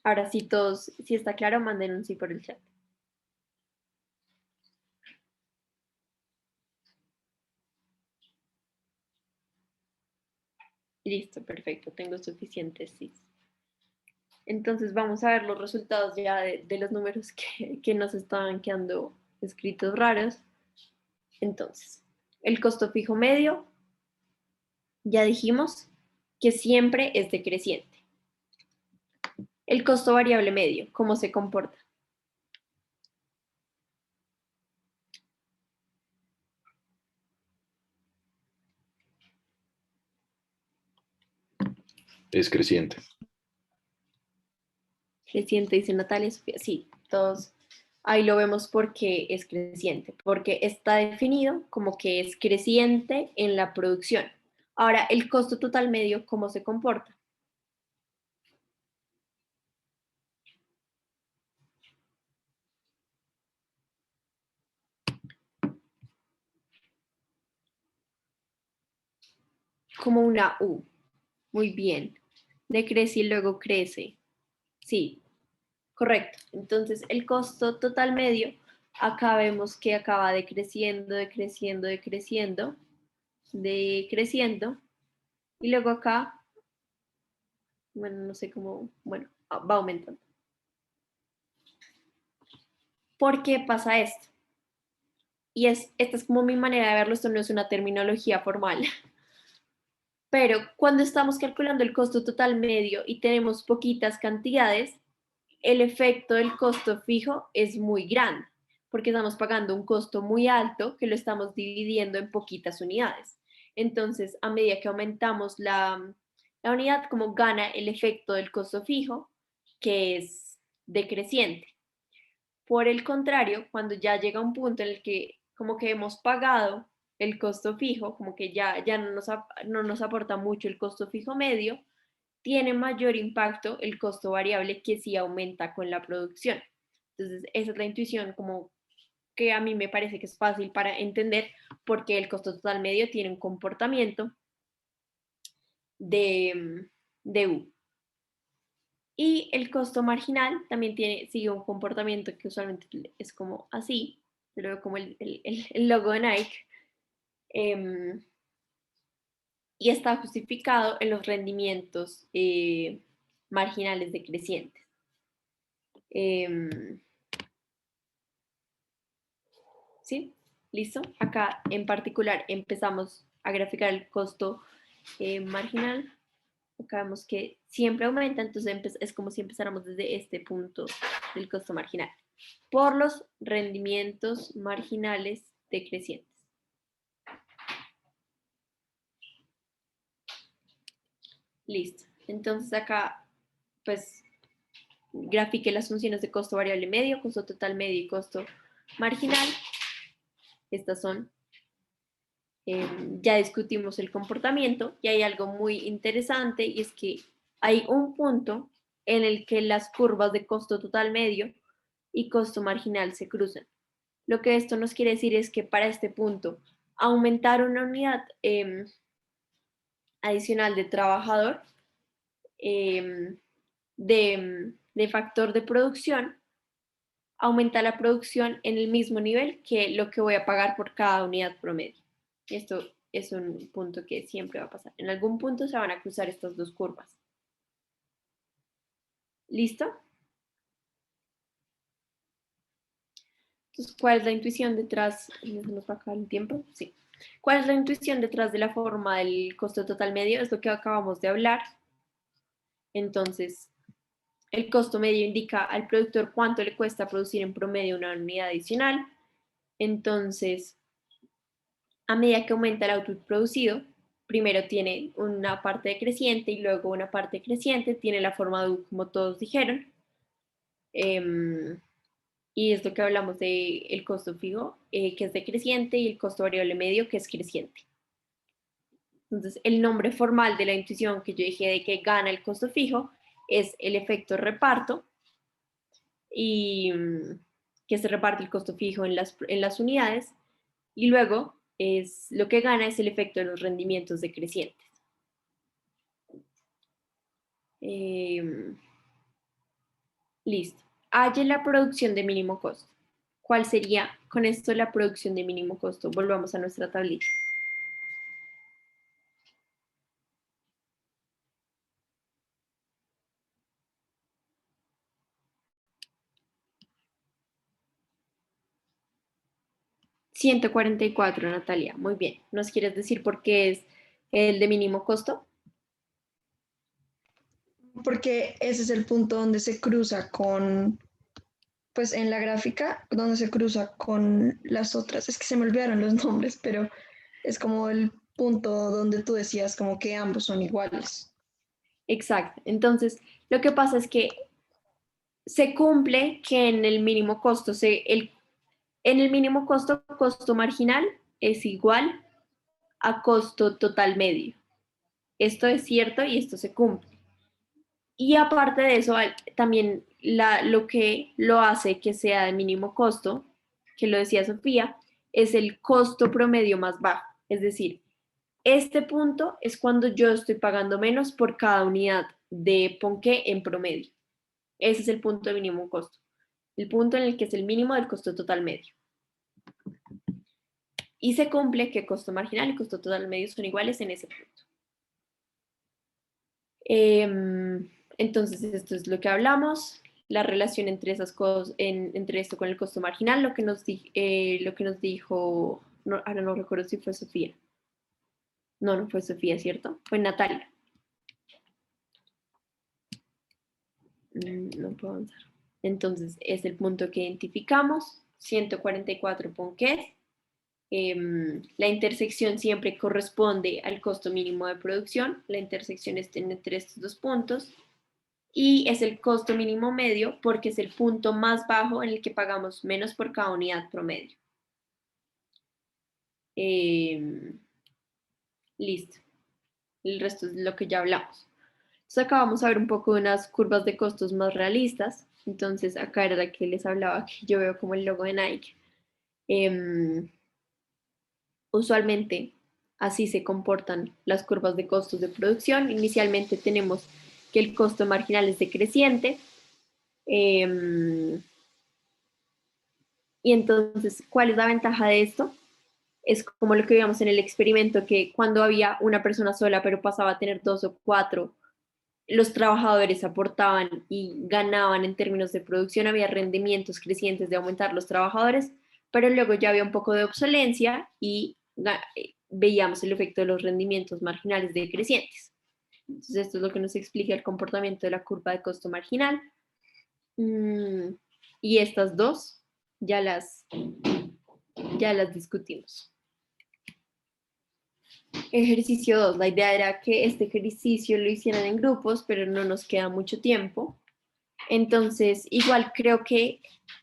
Ahora sí todos, si está claro, manden un sí por el chat. Listo, perfecto, tengo suficientes sí. Entonces vamos a ver los resultados ya de los números que nos estaban quedando escritos raros. Entonces, el costo fijo medio, ya dijimos que siempre es decreciente. El costo variable medio, ¿cómo se comporta? Es creciente. Creciente, dice Natalia Sofía. Sí, todos ahí lo vemos porque es creciente, porque está definido como que es creciente en la producción. Ahora, el costo total medio, ¿cómo se comporta? Como una U. Muy bien. Decrece y luego crece. Sí, correcto. Entonces, el costo total medio, acá vemos que acaba decreciendo, decreciendo, decreciendo, decreciendo. Y luego acá, bueno, no sé cómo, bueno, va aumentando. ¿Por qué pasa esto? Y esta es como mi manera de verlo, esto no es una terminología formal. Pero cuando estamos calculando el costo total medio y tenemos poquitas cantidades, el efecto del costo fijo es muy grande, porque estamos pagando un costo muy alto que lo estamos dividiendo en poquitas unidades. Entonces, a medida que aumentamos la unidad, como gana el efecto del costo fijo, que es decreciente. Por el contrario, cuando ya llega un punto en el que como que hemos pagado el costo fijo, como que ya no nos aporta mucho el costo fijo medio, tiene mayor impacto el costo variable que sí aumenta con la producción. Entonces, esa es la intuición como que a mí me parece que es fácil para entender por qué el costo total medio tiene un comportamiento de U. Y el costo marginal también sigue un comportamiento que usualmente es como así, pero como el logo de Nike. Y está justificado en los rendimientos marginales decrecientes. ¿Sí? ¿Listo? Acá en particular empezamos a graficar el costo marginal. Acá vemos que siempre aumenta, entonces es como si empezáramos desde este punto del costo marginal, por los rendimientos marginales decrecientes. Listo. Entonces acá, pues, grafiqué las funciones de costo variable medio, costo total medio y costo marginal. Estas son, ya discutimos el comportamiento y hay algo muy interesante y es que hay un punto en el que las curvas de costo total medio y costo marginal se cruzan. Lo que esto nos quiere decir es que para este punto, aumentar una unidad adicional de trabajador de factor de producción aumenta la producción en el mismo nivel que lo que voy a pagar por cada unidad promedio. Esto es un punto que siempre va a pasar. En algún punto se van a cruzar estas dos curvas. ¿Listo? Entonces, ¿cuál es la intuición detrás? ¿Nos va a acabar el tiempo? Sí. ¿Cuál es la intuición detrás de la forma del costo total medio? Es lo que acabamos de hablar. Entonces, el costo medio indica al productor cuánto le cuesta producir en promedio una unidad adicional. Entonces, a medida que aumenta el output producido, primero tiene una parte decreciente y luego una parte creciente, tiene la forma de U, como todos dijeron. Y es lo que hablamos del costo fijo, que es decreciente, y el costo variable medio, que es creciente. Entonces, el nombre formal de la intuición que yo dije de que gana el costo fijo es el efecto reparto, y que se reparte el costo fijo en las unidades, y luego lo que gana es el efecto de los rendimientos decrecientes. Listo. Halle la producción de mínimo costo. ¿Cuál sería con esto la producción de mínimo costo? Volvamos a nuestra tablita. $144, Natalia. Muy bien. ¿Nos quieres decir por qué es el de mínimo costo? Porque ese es el punto donde se cruza con, pues en la gráfica, donde se cruza con las otras. Es que se me olvidaron los nombres, pero es como el punto donde tú decías como que ambos son iguales. Exacto. Entonces, lo que pasa es que se cumple que en el mínimo costo, en el mínimo costo, costo marginal es igual a costo total medio. Esto es cierto y esto se cumple. Y aparte de eso, también lo que lo hace que sea de mínimo costo, que lo decía Sofía, es el costo promedio más bajo. Es decir, este punto es cuando yo estoy pagando menos por cada unidad de ponqué en promedio. Ese es el punto de mínimo costo. El punto en el que es el mínimo del costo total medio. Y se cumple que costo marginal y costo total medio son iguales en ese punto. Entonces, esto es lo que hablamos, la relación entre esas cosas, entre esto con el costo marginal, lo que nos dijo, ahora no recuerdo si fue Sofía. No, no fue Sofía, ¿cierto? Fue Natalia. No puedo avanzar. Entonces, es el punto que identificamos, 144 ponqués. La intersección siempre corresponde al costo mínimo de producción. La intersección está entre estos dos puntos. Y es el costo mínimo medio porque es el punto más bajo en el que pagamos menos por cada unidad promedio. Listo. El resto es lo que ya hablamos. Entonces acá vamos a ver un poco de unas curvas de costos más realistas. Entonces acá era la que les hablaba, que yo veo como el logo de Nike. Usualmente así se comportan las curvas de costos de producción. Inicialmente tenemos que el costo marginal es decreciente. Y entonces, ¿cuál es la ventaja de esto? Es como lo que vimos en el experimento, que cuando había una persona sola, pero pasaba a tener 2 o 4, los trabajadores aportaban y ganaban en términos de producción, había rendimientos crecientes de aumentar los trabajadores, pero luego ya había un poco de obsolencia y veíamos el efecto de los rendimientos marginales decrecientes. Entonces, esto es lo que nos explica el comportamiento de la curva de costo marginal. Y estas dos ya las discutimos. Ejercicio 2. La idea era que este ejercicio lo hicieran en grupos, pero no nos queda mucho tiempo. Entonces, igual creo que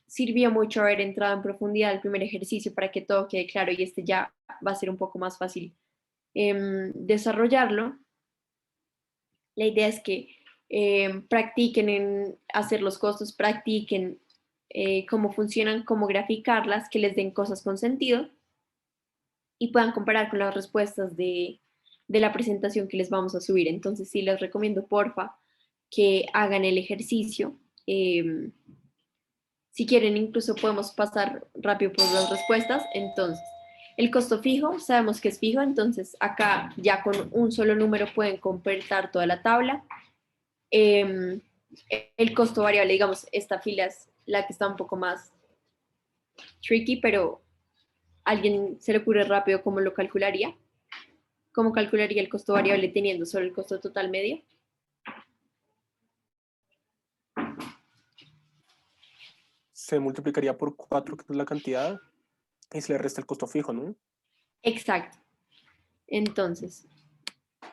sirvió mucho haber entrado en profundidad el primer ejercicio para que todo quede claro y este ya va a ser un poco más fácil desarrollarlo. La idea es que practiquen en hacer los costos, practiquen cómo funcionan, cómo graficarlas, que les den cosas con sentido y puedan comparar con las respuestas de la presentación que les vamos a subir. Entonces sí les recomiendo porfa que hagan el ejercicio. Si quieren incluso podemos pasar rápido por las respuestas. Entonces, el costo fijo, sabemos que es fijo, entonces acá ya con un solo número pueden completar toda la tabla. El costo variable, digamos, esta fila es la que está un poco más tricky, pero ¿a alguien se le ocurre rápido cómo lo calcularía? ¿Cómo calcularía el costo variable teniendo solo el costo total medio? Se multiplicaría por 4, que es la cantidad, y se le resta el costo fijo, ¿no? Exacto. Entonces,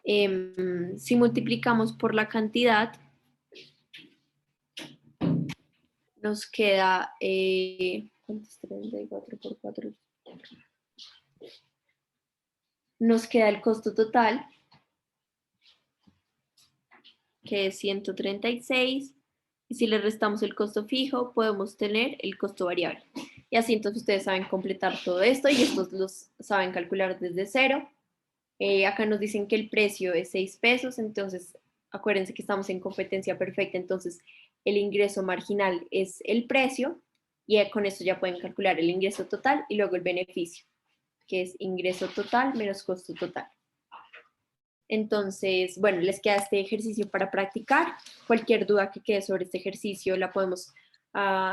si multiplicamos por la cantidad, nos queda, ¿cuánto es 34 por 4? Nos queda el costo total, que es 136, y si le restamos el costo fijo, podemos tener el costo variable. Y así entonces ustedes saben completar todo esto y estos los saben calcular desde cero. Acá nos dicen que el precio es 6 pesos, entonces acuérdense que estamos en competencia perfecta, entonces el ingreso marginal es el precio y con esto ya pueden calcular el ingreso total y luego el beneficio, que es ingreso total menos costo total. Entonces, bueno, les queda este ejercicio para practicar. Cualquier duda que quede sobre este ejercicio la podemos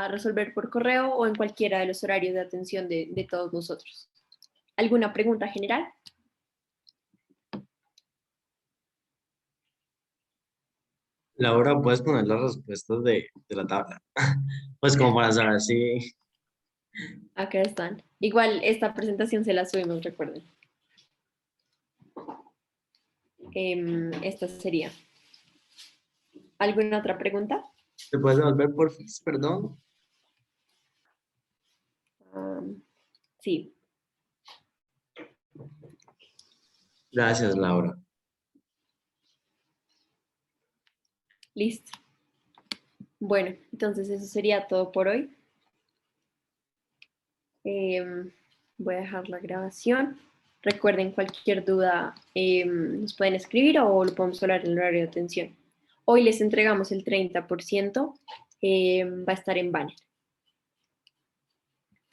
resolver por correo o en cualquiera de los horarios de atención de todos nosotros. ¿Alguna pregunta general? Laura, ¿puedes poner las respuestas de la tabla? Pues como para saber si... Acá están. Igual esta presentación se la subimos, recuerden. Esta sería. ¿Alguna otra pregunta? ¿Te puedes devolver, por favor? Perdón. Sí. Gracias, Laura. Listo. Bueno, entonces eso sería todo por hoy. Voy a dejar la grabación. Recuerden, cualquier duda nos pueden escribir o lo podemos hablar en el horario de atención. Hoy les entregamos el 30%, va a estar en banner.